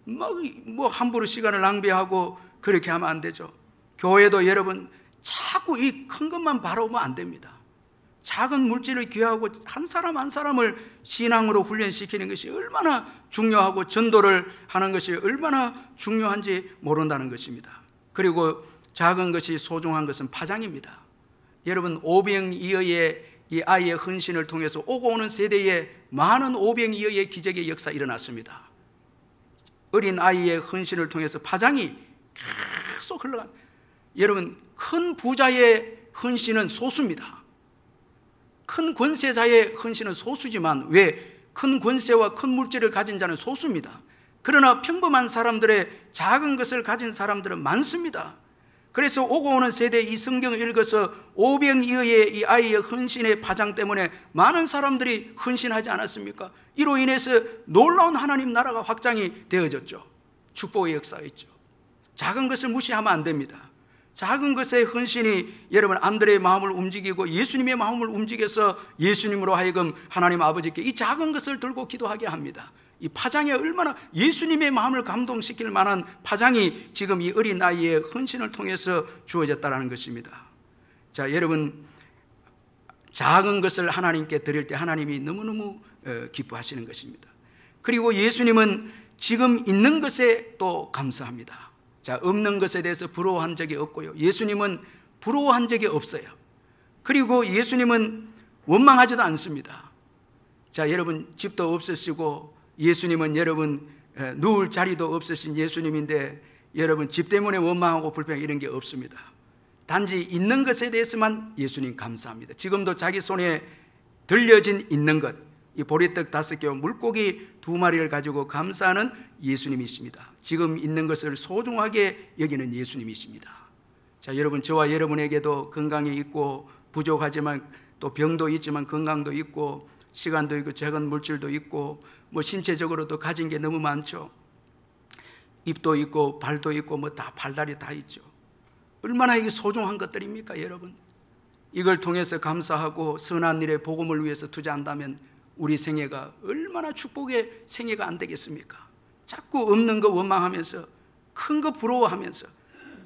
뭐 함부로 시간을 낭비하고 그렇게 하면 안 되죠. 교회도 여러분 자꾸 이 큰 것만 바라보면 안 됩니다. 작은 물질을 귀하고 한 사람 한 사람을 신앙으로 훈련시키는 것이 얼마나 중요하고 전도를 하는 것이 얼마나 중요한지 모른다는 것입니다. 그리고 작은 것이 소중한 것은 파장입니다. 여러분 오병이어의 이 아이의 헌신을 통해서 오고 오는 세대에 많은 오병이어의 기적의 역사 일어났습니다. 어린 아이의 헌신을 통해서 파장이 계속 흘러간, 여러분 큰 부자의 헌신은 소수입니다. 큰 권세자의 헌신은 소수지만 왜 큰 권세와 큰 물질을 가진 자는 소수입니다. 그러나 평범한 사람들의 작은 것을 가진 사람들은 많습니다. 그래서 오고 오는 세대에 이 성경을 읽어서 오병이어의 이 아이의 헌신의 파장 때문에 많은 사람들이 헌신하지 않았습니까? 이로 인해서 놀라운 하나님 나라가 확장이 되어졌죠. 축복의 역사였죠. 작은 것을 무시하면 안 됩니다. 작은 것의 헌신이 여러분 안드레의 마음을 움직이고 예수님의 마음을 움직여서 예수님으로 하여금 하나님 아버지께 이 작은 것을 들고 기도하게 합니다. 이 파장이 얼마나 예수님의 마음을 감동시킬 만한 파장이 지금 이 어린 아이의 헌신을 통해서 주어졌다는 것입니다. 자, 여러분 작은 것을 하나님께 드릴 때 하나님이 너무너무 기뻐하시는 것입니다. 그리고 예수님은 지금 있는 것에 또 감사합니다. 자, 없는 것에 대해서 부러워한 적이 없고요. 예수님은 부러워한 적이 없어요. 그리고 예수님은 원망하지도 않습니다. 자, 여러분 집도 없으시고 예수님은 여러분 누울 자리도 없으신 예수님인데 여러분 집 때문에 원망하고 불평 이런 게 없습니다. 단지 있는 것에 대해서만 예수님 감사합니다. 지금도 자기 손에 들려진 있는 것, 이 보리떡 5개와 물고기 2마리를 가지고 감사하는 예수님이십니다. 지금 있는 것을 소중하게 여기는 예수님이십니다. 자, 여러분 저와 여러분에게도 건강이 있고 부족하지만 또 병도 있지만 건강도 있고 시간도 있고 작은 물질도 있고 뭐 신체적으로도 가진 게 너무 많죠. 입도 있고 발도 있고 뭐 다 발다리 다 있죠. 얼마나 이게 소중한 것들입니까, 여러분? 이걸 통해서 감사하고 선한 일에 복음을 위해서 투자한다면 우리 생애가 얼마나 축복의 생애가 안 되겠습니까? 자꾸 없는 거 원망하면서 큰 거 부러워하면서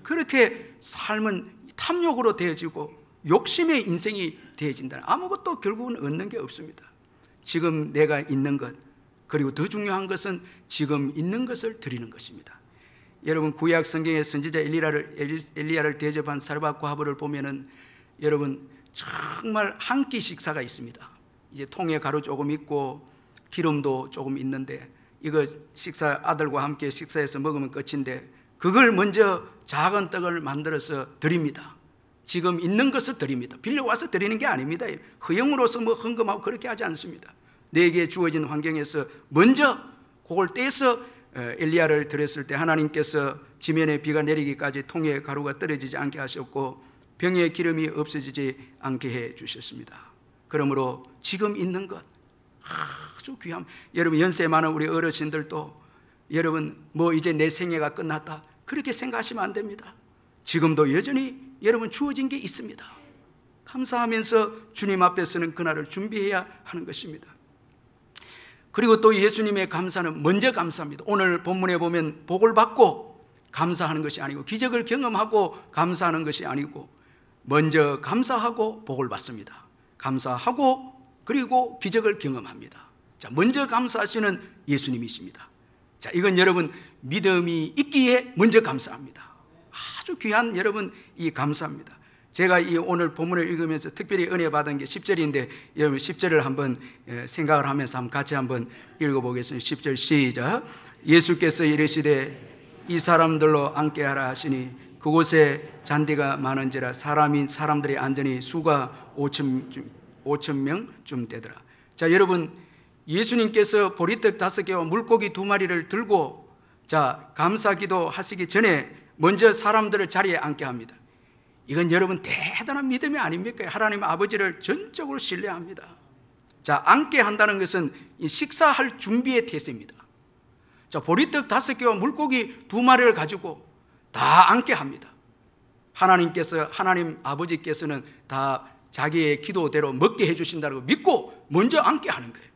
그렇게 삶은 탐욕으로 되어지고 욕심의 인생이 되어진다. 아무것도 결국은 얻는 게 없습니다. 지금 내가 있는 것, 그리고 더 중요한 것은 지금 있는 것을 드리는 것입니다. 여러분 구약 성경의 선지자 엘리야를 대접한 살박과 하브를 보면은 여러분 정말 한 끼 식사가 있습니다. 이제 통에 가루 조금 있고 기름도 조금 있는데 이거 식사 아들과 함께 식사해서 먹으면 끝인데 그걸 먼저 작은 떡을 만들어서 드립니다. 지금 있는 것을 드립니다. 빌려와서 드리는 게 아닙니다. 허영으로서 뭐 헌금하고 그렇게 하지 않습니다. 내게 주어진 환경에서 먼저 그걸 떼서 엘리야를 드렸을 때 하나님께서 지면에 비가 내리기까지 통에 가루가 떨어지지 않게 하셨고 병에 기름이 없어지지 않게 해 주셨습니다. 그러므로 지금 있는 것 아주 귀함. 여러분 연세 많은 우리 어르신들도 여러분 뭐 이제 내 생애가 끝났다 그렇게 생각하시면 안 됩니다. 지금도 여전히 여러분 주어진 게 있습니다. 감사하면서 주님 앞에 서는 그날을 준비해야 하는 것입니다. 그리고 또 예수님의 감사는 먼저 감사합니다. 오늘 본문에 보면 복을 받고 감사하는 것이 아니고 기적을 경험하고 감사하는 것이 아니고 먼저 감사하고 복을 받습니다. 감사하고 그리고 기적을 경험합니다. 자, 먼저 감사하시는 예수님이십니다. 자, 이건 여러분 믿음이 있기에 먼저 감사합니다. 아주 귀한 여러분 이 감사입니다. 제가 이 오늘 본문을 읽으면서 특별히 은혜 받은 게 10절인데 여러분 10절을 한번 생각을 하면서 한번 같이 한번 읽어보겠습니다. 10절 시작. 예수께서 이르시되 이 사람들로 앉게 하라 하시니 그곳에 잔디가 많은지라 사람들의 안전히 수가 5천 명쯤 되더라. 자, 여러분 예수님께서 보리떡 5개와 물고기 2마리를 들고 자 감사기도 하시기 전에 먼저 사람들을 자리에 앉게 합니다. 이건 여러분 대단한 믿음이 아닙니까? 하나님 아버지를 전적으로 신뢰합니다. 자, 앉게 한다는 것은 식사할 준비의 태세입니다. 자, 보리떡 5개와 물고기 2마리를 가지고 다 앉게 합니다. 하나님 아버지께서는 다 자기의 기도대로 먹게 해주신다고 믿고 먼저 앉게 하는 거예요.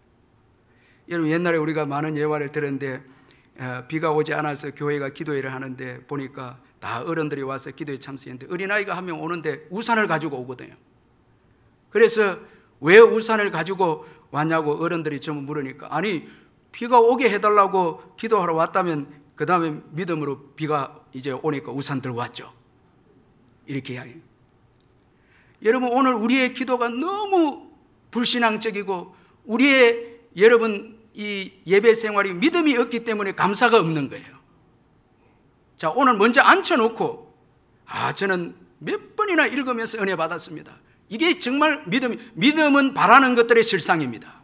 여러분 옛날에 우리가 많은 예화를 들었는데 비가 오지 않아서 교회가 기도회를 하는데 보니까 다 어른들이 와서 기도에 참석했는데 어린아이가 한 명 오는데 우산을 가지고 오거든요. 그래서 왜 우산을 가지고 왔냐고 어른들이 전부 물으니까 아니 비가 오게 해달라고 기도하러 왔다면 그 다음에 믿음으로 비가 이제 오니까 우산 들고 왔죠. 이렇게 이야기해요. 여러분 오늘 우리의 기도가 너무 불신앙적이고 우리의 여러분 이 예배 생활이 믿음이 없기 때문에 감사가 없는 거예요. 자, 오늘 먼저 앉혀놓고 저는 몇 번이나 읽으면서 은혜 받았습니다. 이게 정말 믿음은 바라는 것들의 실상입니다.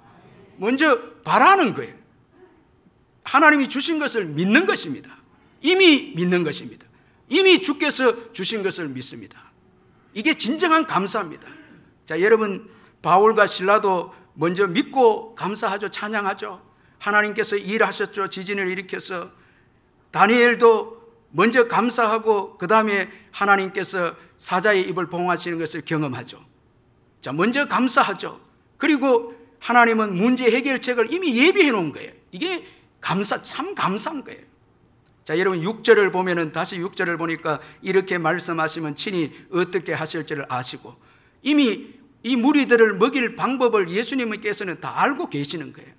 먼저 바라는 거예요. 하나님이 주신 것을 믿는 것입니다. 이미 믿는 것입니다. 이미 주께서 주신 것을 믿습니다. 이게 진정한 감사입니다. 자, 여러분 바울과 실라도 먼저 믿고 감사하죠. 찬양하죠. 하나님께서 일하셨죠. 지진을 일으켜서 다니엘도 먼저 감사하고 그 다음에 하나님께서 사자의 입을 봉하시는 것을 경험하죠. 자, 먼저 감사하죠. 그리고 하나님은 문제 해결책을 이미 예비해 놓은 거예요. 이게 참 감사한 거예요. 자, 여러분 6절을 보면은 다시 6절을 보니까 이렇게 말씀하시면 친히 어떻게 하실지를 아시고 이미 이 무리들을 먹일 방법을 예수님께서는 다 알고 계시는 거예요.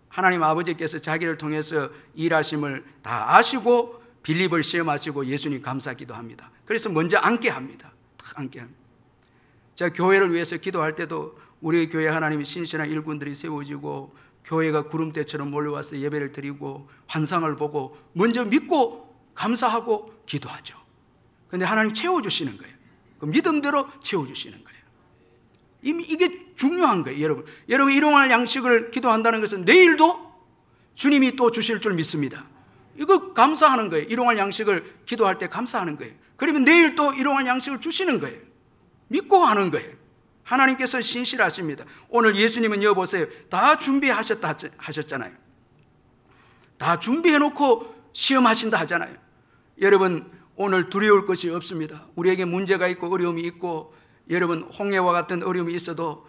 하나님 아버지께서 자기를 통해서 일하심을 다 아시고 빌립을 시험하시고 예수님 감사 기도합니다. 그래서 먼저 앉게 합니다. 딱 앉게 합니다. 자, 교회를 위해서 기도할 때도 우리 교회 하나님이 신실한 일꾼들이 세워지고 교회가 구름대처럼 몰려와서 예배를 드리고 환상을 보고 먼저 믿고 감사하고 기도하죠. 그런데 하나님 채워주시는 거예요. 그 믿음대로 채워주시는 거예요. 이미 이게 중요한 거예요. 여러분 일용할 양식을 기도한다는 것은 내일도 주님이 또 주실 줄 믿습니다. 이거 감사하는 거예요. 일용할 양식을 기도할 때 감사하는 거예요. 그러면 내일 또 일용할 양식을 주시는 거예요. 믿고 하는 거예요. 하나님께서 신실하십니다. 오늘 예수님은 여보세요. 다 준비하셨다 하셨잖아요. 다 준비해놓고 시험하신다 하잖아요. 여러분 오늘 두려울 것이 없습니다. 우리에게 문제가 있고 어려움이 있고 여러분 홍해와 같은 어려움이 있어도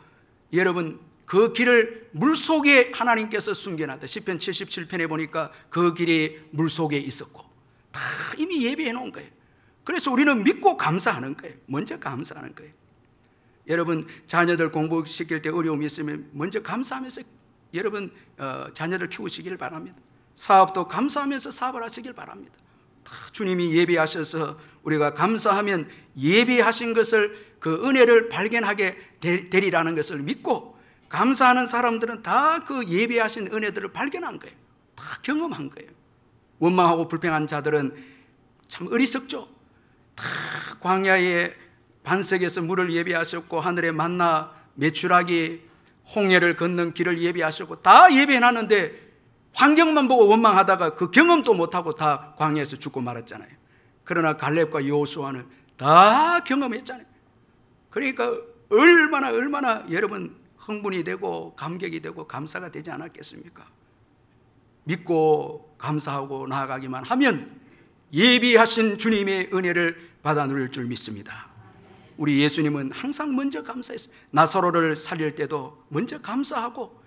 여러분 그 길을 물속에 하나님께서 숨겨놨다. 시편 77편에 보니까 그 길이 물속에 있었고 다 이미 예비해 놓은 거예요. 그래서 우리는 믿고 감사하는 거예요. 먼저 감사하는 거예요. 여러분 자녀들 공부시킬 때 어려움이 있으면 먼저 감사하면서 여러분 자녀들 키우시길 바랍니다. 사업도 감사하면서 사업을 하시길 바랍니다. 다 주님이 예비하셔서 우리가 감사하면 예비하신 것을 그 은혜를 발견하게 되리라는 것을 믿고 감사하는 사람들은 다 그 예비하신 은혜들을 발견한 거예요. 다 경험한 거예요. 원망하고 불평한 자들은 참 어리석죠. 다 광야의 반석에서 물을 예비하셨고 하늘의 만나 메추라기 홍해를 걷는 길을 예비하셨고 다 예비해놨는데 환경만 보고 원망하다가 그 경험도 못하고 다 광야에서 죽고 말았잖아요. 그러나 갈렙과 여호수아는 다 경험했잖아요. 그러니까 얼마나 여러분 흥분이 되고 감격이 되고 감사가 되지 않았겠습니까? 믿고 감사하고 나아가기만 하면 예비하신 주님의 은혜를 받아 누릴 줄 믿습니다. 우리 예수님은 항상 먼저 감사했어요. 나사로를 살릴 때도 먼저 감사하고,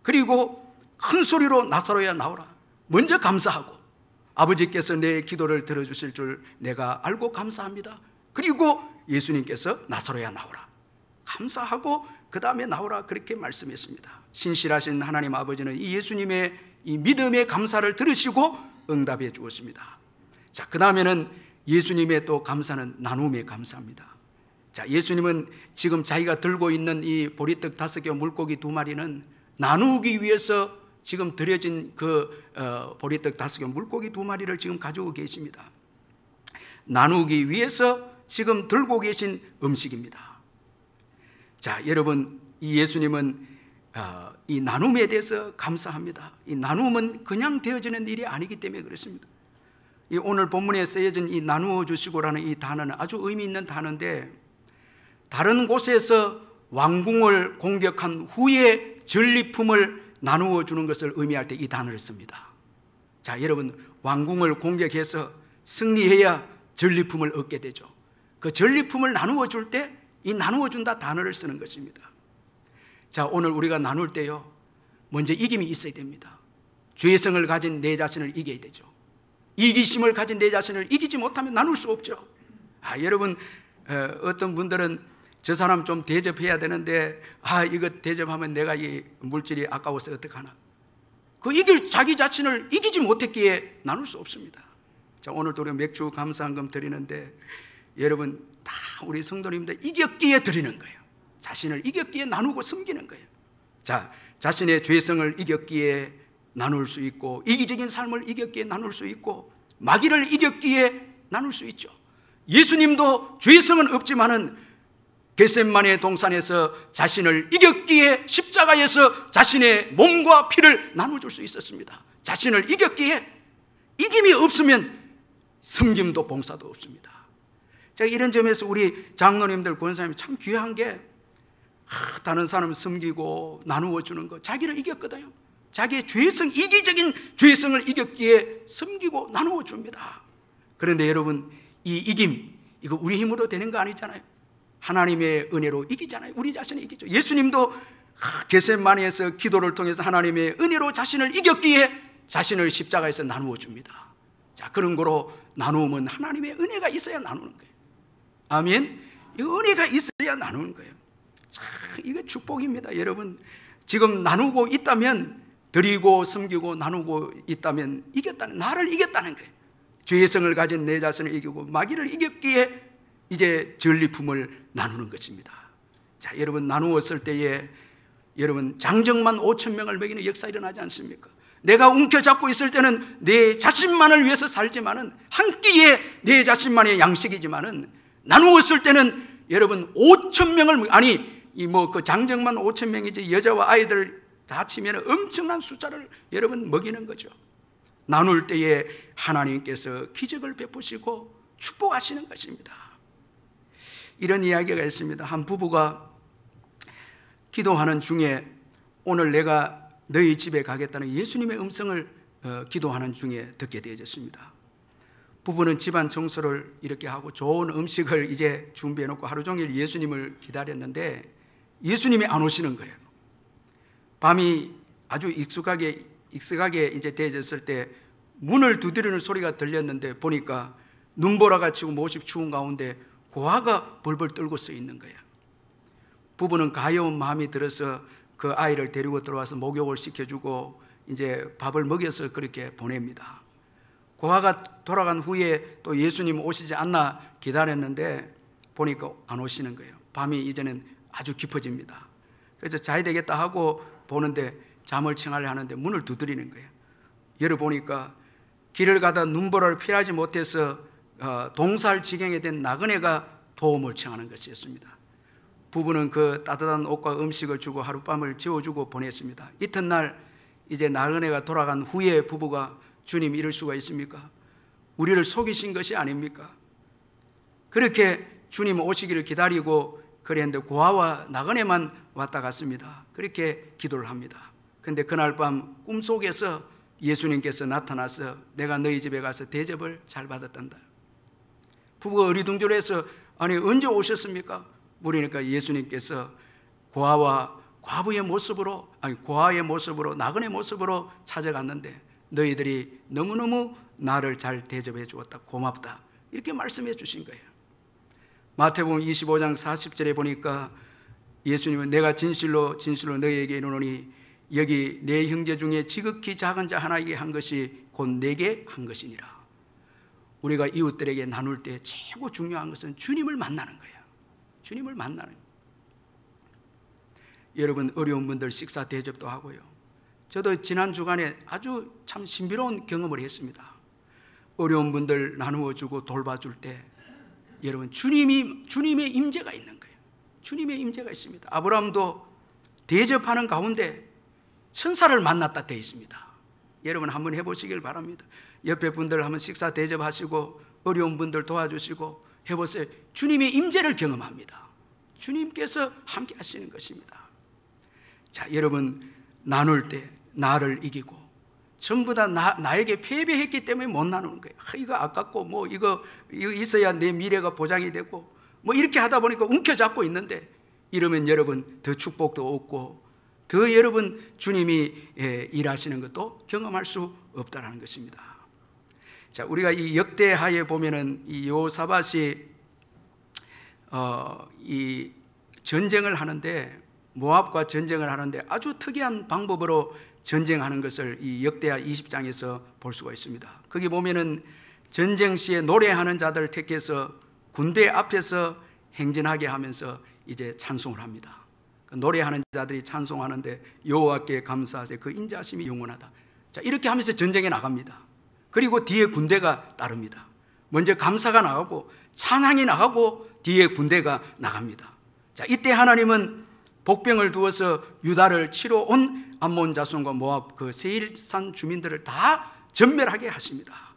그리고 큰 소리로 나사로야 나오라 먼저 감사하고, 아버지께서 내 기도를 들어주실 줄 내가 알고 감사합니다. 그리고 예수님께서 나사로야 나오라 감사하고 그 다음에 나오라 그렇게 말씀했습니다. 신실하신 하나님 아버지는 이 예수님의 이 믿음의 감사를 들으시고 응답해 주었습니다. 자, 그 다음에는 예수님의 또 감사는 나눔의 감사입니다. 자, 예수님은 지금 자기가 들고 있는 이 보리떡 5개 물고기 2마리는 나누기 위해서 지금 드려진 그 보리떡 5개 물고기 2마리를 지금 가지고 계십니다. 나누기 위해서 지금 들고 계신 음식입니다. 자, 여러분, 이 예수님은 이 나눔에 대해서 감사합니다. 이 나눔은 그냥 되어지는 일이 아니기 때문에 그렇습니다. 이 오늘 본문에 쓰여진 이 나누어 주시고라는 이 단어는 아주 의미 있는 단어인데, 다른 곳에서 왕궁을 공격한 후에 전리품을 나누어 주는 것을 의미할 때 이 단어를 씁니다. 자, 여러분, 왕궁을 공격해서 승리해야 전리품을 얻게 되죠. 그 전리품을 나누어 줄 때 이 나누어 준다 단어를 쓰는 것입니다. 자, 오늘 우리가 나눌 때요, 먼저 이김이 있어야 됩니다. 죄성을 가진 내 자신을 이겨야 되죠. 이기심을 가진 내 자신을 이기지 못하면 나눌 수 없죠. 여러분, 어떤 분들은 저 사람 좀 대접해야 되는데 이거 대접하면 내가 이 물질이 아까워서 어떡하나, 자기 자신을 이기지 못했기에 나눌 수 없습니다. 자, 오늘도 우리 맥주 감사한금 드리는데 여러분 다 우리 성도님들 이겼기에 드리는 거예요. 자신을 이겼기에 나누고 섬기는 거예요. 자, 자신의 죄성을 이겼기에 나눌 수 있고, 이기적인 삶을 이겼기에 나눌 수 있고, 마귀를 이겼기에 나눌 수 있죠. 예수님도 죄성은 없지만은 겟세마네 동산에서 자신을 이겼기에 십자가에서 자신의 몸과 피를 나눠줄 수 있었습니다. 자신을 이겼기에. 이김이 없으면 섬김도 봉사도 없습니다. 자, 이런 점에서 우리 장로님들, 권사님이 참 귀한 게, 다른 사람 섬기고 나누어 주는 거, 자기를 이겼거든요. 자기의 죄성, 이기적인 죄성을 이겼기에 섬기고 나누어 줍니다. 그런데 여러분, 이 이김, 이거 우리 힘으로 되는 거 아니잖아요. 하나님의 은혜로 이기잖아요. 우리 자신이 이기죠. 예수님도 겟세마네에서 기도를 통해서 하나님의 은혜로 자신을 이겼기에 자신을 십자가에서 나누어 줍니다. 자, 그런 거로 나누면 하나님의 은혜가 있어야 나누는 거예요. 아멘. 이 은혜가 있어야 나누는 거예요. 자, 이거 축복입니다. 여러분, 지금 나누고 있다면, 드리고 섬기고 나누고 있다면 나를 이겼다는 거예요. 죄성을 가진 내 자신을 이기고 마귀를 이겼기에 이제 전리품을 나누는 것입니다. 자, 여러분, 나누었을 때에 여러분 장정만 5,000명을 먹이는 역사 일어나지 않습니까? 내가 움켜잡고 있을 때는 내 자신만을 위해서 살지만은, 한 끼에 내 자신만의 양식이지만은, 나누었을 때는 여러분 5,000명을 그 장정만 5,000명이지 여자와 아이들 다 치면 엄청난 숫자를 여러분 먹이는 거죠. 나눌 때에 하나님께서 기적을 베푸시고 축복하시는 것입니다. 이런 이야기가 있습니다. 한 부부가 기도하는 중에, 오늘 내가 너희 집에 가겠다는 예수님의 음성을 기도하는 중에 듣게 되어졌습니다. 부부는 집안 청소를 이렇게 하고 좋은 음식을 이제 준비해 놓고 하루 종일 예수님을 기다렸는데 예수님이 안 오시는 거예요. 밤이 아주 익숙하게 이제 되어졌을 때 문을 두드리는 소리가 들렸는데, 보니까 눈보라가 치고 모습 추운 가운데 고아가 벌벌 떨고 서 있는 거예요. 부부는 가여운 마음이 들어서 그 아이를 데리고 들어와서 목욕을 시켜주고 이제 밥을 먹여서 그렇게 보냅니다. 고아가 돌아간 후에 또 예수님 오시지 않나 기다렸는데 보니까 안 오시는 거예요. 밤이 이제는 아주 깊어집니다. 그래서 자야 되겠다 하고 보는데 잠을 청하려 하는데 문을 두드리는 거예요. 열어보니까 길을 가다 눈보라를 피하지 못해서 동살 지경에 된 나그네가 도움을 청하는 것이었습니다. 부부는 그 따뜻한 옷과 음식을 주고 하룻밤을 지어주고 보냈습니다. 이튿날 이제 나그네가 돌아간 후에 부부가 주님 이럴 수가 있습니까? 우리를 속이신 것이 아닙니까? 그렇게 주님 오시기를 기다리고 그랬는데 고아와 나그네만 왔다 갔습니다. 그렇게 기도를 합니다. 그런데 그날 밤 꿈속에서 예수님께서 나타나서 내가 너희 집에 가서 대접을 잘 받았단다. 부부가 어리둥절해서 아니 언제 오셨습니까? 물으니까 예수님께서 고아와 과부의 모습으로, 고아의 모습으로, 나그네 모습으로 찾아갔는데 너희들이 너무너무 나를 잘 대접해 주었다. 고맙다. 이렇게 말씀해 주신 거예요. 마태복음 25장 40절에 보니까 예수님은 내가 진실로 진실로 너희에게 이르노니 여기 내 형제 중에 지극히 작은 자 하나에게 한 것이 곧 내게 한 것이니라. 우리가 이웃들에게 나눌 때 최고 중요한 것은 주님을 만나는 거예요. 주님을 만나는 거예요. 여러분 어려운 분들 식사 대접도 하고요. 저도 지난 주간에 아주 참 신비로운 경험을 했습니다. 어려운 분들 나누어 주고 돌봐줄 때 여러분 주님의 임재가 있는 거예요. 주님의 임재가 있습니다. 아브라함도 대접하는 가운데 천사를 만났다 되어 있습니다. 여러분 한번 해보시길 바랍니다. 옆에 분들 한번 식사 대접하시고 어려운 분들 도와주시고 해보세요. 주님의 임재를 경험합니다. 주님께서 함께 하시는 것입니다. 자, 여러분 나눌 때 나를 이기고 전부 다 나에게 패배했기 때문에 못 나누는 거예요. 이거 아깝고 뭐 이거 있어야 내 미래가 보장이 되고 뭐 이렇게 하다 보니까 움켜잡고 있는데 이러면 여러분 더 축복도 없고 더 여러분 주님이 일하시는 것도 경험할 수 없다는 것입니다. 자, 우리가 이 역대하에 보면은 이 여호사밧이 이 전쟁을 하는데 모압과 전쟁을 하는데 아주 특이한 방법으로 전쟁하는 것을 이 역대하 20장에서 볼 수가 있습니다. 거기 보면은 전쟁 시에 노래하는 자들 택해서 군대 앞에서 행진하게 하면서 이제 찬송을 합니다. 노래하는 자들이 찬송하는데 여호와께 감사하세 그 인자하심이 영원하다. 자, 이렇게 하면서 전쟁에 나갑니다. 그리고 뒤에 군대가 따릅니다. 먼저 감사가 나가고 찬양이 나가고 뒤에 군대가 나갑니다. 자, 이때 하나님은 복병을 두어서 유다를 치러 온 암몬 자손과 모압 그 세일산 주민들을 다 전멸하게 하십니다.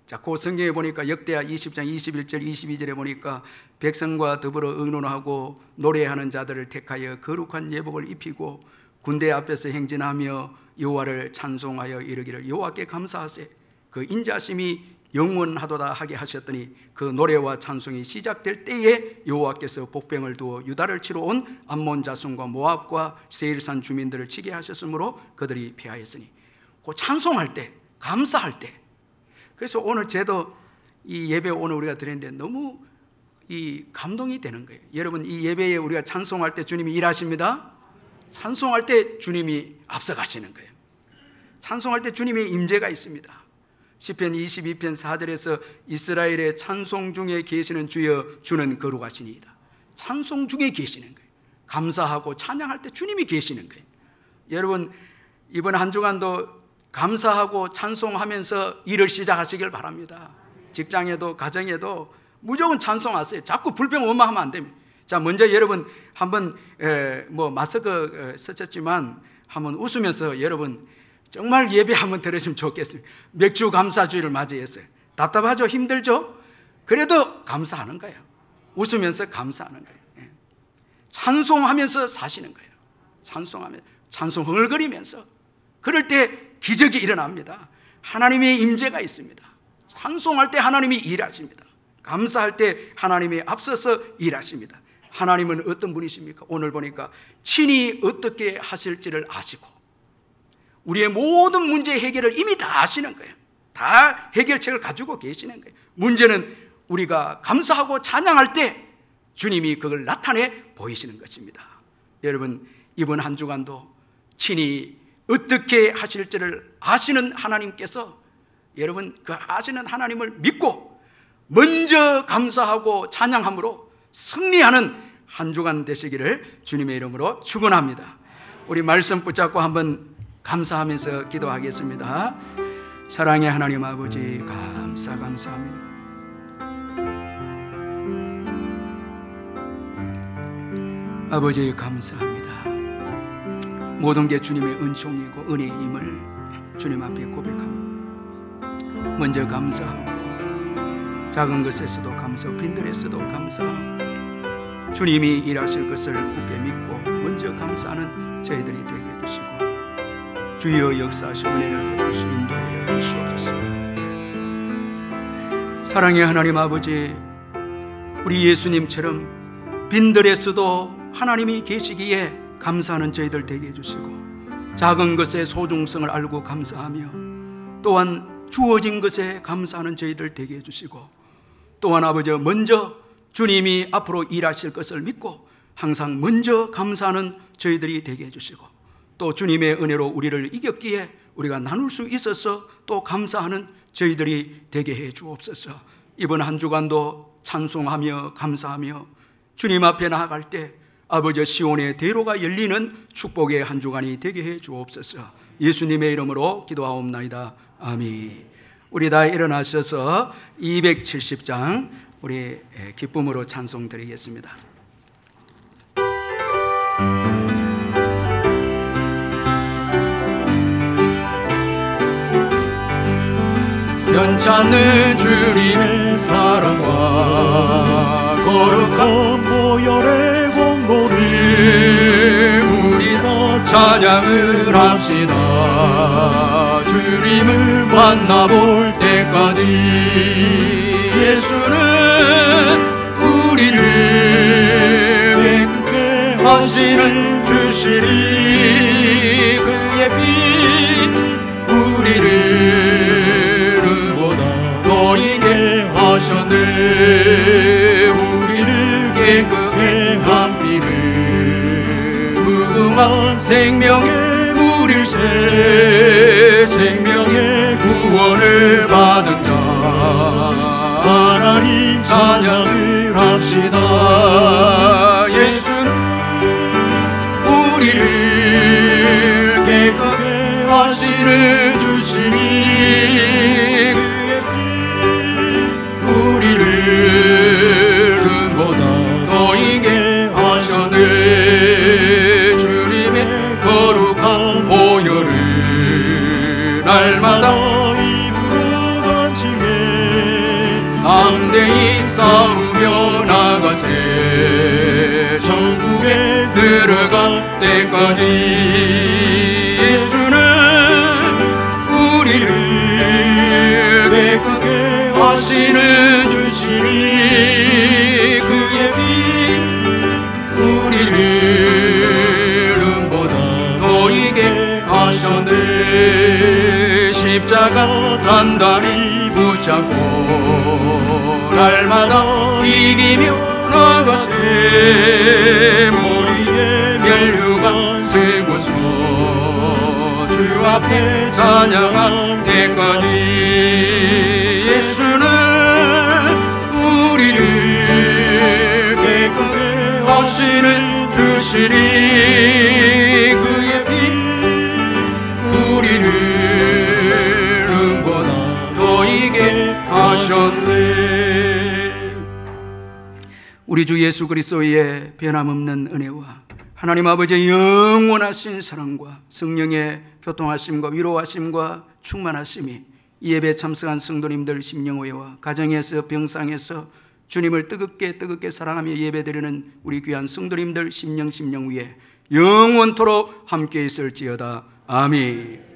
자, 그 성경에 보니까 역대하 20장 21절 22절에 보니까 백성과 더불어 의논하고 노래하는 자들을 택하여 거룩한 예복을 입히고 군대 앞에서 행진하며 여호와를 찬송하여 이르기를 여호와께 감사하세 그 인자심이 영원하도다 하게 하셨더니 그 노래와 찬송이 시작될 때에 여호와께서 복병을 두어 유다를 치러 온 암몬 자손과 모압과 세일산 주민들을 치게 하셨으므로 그들이 패하였으니 그 찬송할 때 감사할 때 그래서 오늘 제도 이 예배 오늘 우리가 드렸는데 너무 이 감동이 되는 거예요. 여러분 이 예배에 우리가 찬송할 때 주님이 일하십니다. 찬송할 때 주님이 앞서가시는 거예요. 찬송할 때 주님의 임재가 있습니다. 시편 22편 4절에서 이스라엘의 찬송 중에 계시는 주여 주는 거룩하시니이다. 찬송 중에 계시는 거예요. 감사하고 찬양할 때 주님이 계시는 거예요. 여러분 이번 한 주간도 감사하고 찬송하면서 일을 시작하시길 바랍니다. 직장에도 가정에도 무조건 찬송하세요. 자꾸 불평 원망하면 안 됩니다. 자, 먼저 여러분 한번 뭐 마스크 썼지만 한번 웃으면서 여러분 정말 예배 한번 들으시면 좋겠습니다. 맥주 감사주의를 맞이했어요. 답답하죠? 힘들죠? 그래도 감사하는 거예요. 웃으면서 감사하는 거예요. 찬송하면서 사시는 거예요. 찬송하면서 찬송 흥얼거리면서 그럴 때 기적이 일어납니다. 하나님의 임재가 있습니다. 찬송할 때 하나님이 일하십니다. 감사할 때 하나님이 앞서서 일하십니다. 하나님은 어떤 분이십니까? 오늘 보니까 친히 어떻게 하실지를 아시고 우리의 모든 문제 해결을 이미 다 아시는 거예요. 다 해결책을 가지고 계시는 거예요. 문제는 우리가 감사하고 찬양할 때 주님이 그걸 나타내 보이시는 것입니다. 여러분 이번 한 주간도 친히 어떻게 하실지를 아시는 하나님께서 여러분 그 아시는 하나님을 믿고 먼저 감사하고 찬양함으로 승리하는 한 주간 되시기를 주님의 이름으로 축원합니다. 우리 말씀 붙잡고 한번 감사하면서 기도하겠습니다. 사랑의 하나님 아버지 감사합니다. 아버지 감사합니다. 모든 게 주님의 은총이고 은혜임을 주님 앞에 고백합니다. 먼저 감사하고 작은 것에서도 감사하고 빈들에서도 감사하고 주님이 일하실 것을 굳게 믿고 먼저 감사하는 저희들이 되게 해주시고 주여 역사하시 은혜를 베푸시 인도하여 주시옵소서. 사랑의 하나님 아버지, 우리 예수님처럼 빈들에서도 하나님이 계시기에 감사하는 저희들 되게 해주시고 작은 것의 소중성을 알고 감사하며 또한 주어진 것에 감사하는 저희들 되게 해주시고 또한 아버지 먼저 주님이 앞으로 일하실 것을 믿고 항상 먼저 감사하는 저희들이 되게 해주시고 또 주님의 은혜로 우리를 이겼기에 우리가 나눌 수 있어서 또 감사하는 저희들이 되게 해 주옵소서. 이번 한 주간도 찬송하며 감사하며 주님 앞에 나아갈 때 아버지 시온의 대로가 열리는 축복의 한 주간이 되게 해 주옵소서. 예수님의 이름으로 기도하옵나이다. 아멘. 우리 다 일어나셔서 270장 우리 기쁨으로 찬송 드리겠습니다. 연찮는 주님의 사랑과 거룩한 보혈의 공로를 우리 다 찬양을 합시다. 주님을 만나볼 때까지 예수는 우리를 깨끗게 하시는 주시니 그의 피 우리를 하셨네. 우리를 깨끗게 한 피를 무궁한 생명의 물일새 생명의 구원을 받은 자 하나님 찬양을 합시다. 예수는 우리를 깨끗게 하시는 주시니 날마다 입으로 간직해 담대히 싸우며 나가세. 천국에 들어갈 때까지 예수는 우리를 깨끗게 하시는 주시니 그의 피 우리를 눈보다 더 이게 하셨네. 십자가 단단히 붙잡고 날마다 이기며 나가세. 머리에 멸류관 쓰고서 주 앞에 찬양한 때까지 예수는 우리를 깨끗게 하시는 주시니 그의 피 우리를 우리 주 예수 그리스도의 변함없는 은혜와 하나님 아버지의 영원하신 사랑과 성령의 교통하심과 위로하심과 충만하심이 이 예배에 참석한 성도님들 심령오해와 가정에서 병상에서 주님을 뜨겁게 사랑하며 예배드리는 우리 귀한 성도님들 심령 위에 영원토록 함께 있을지어다. 아멘.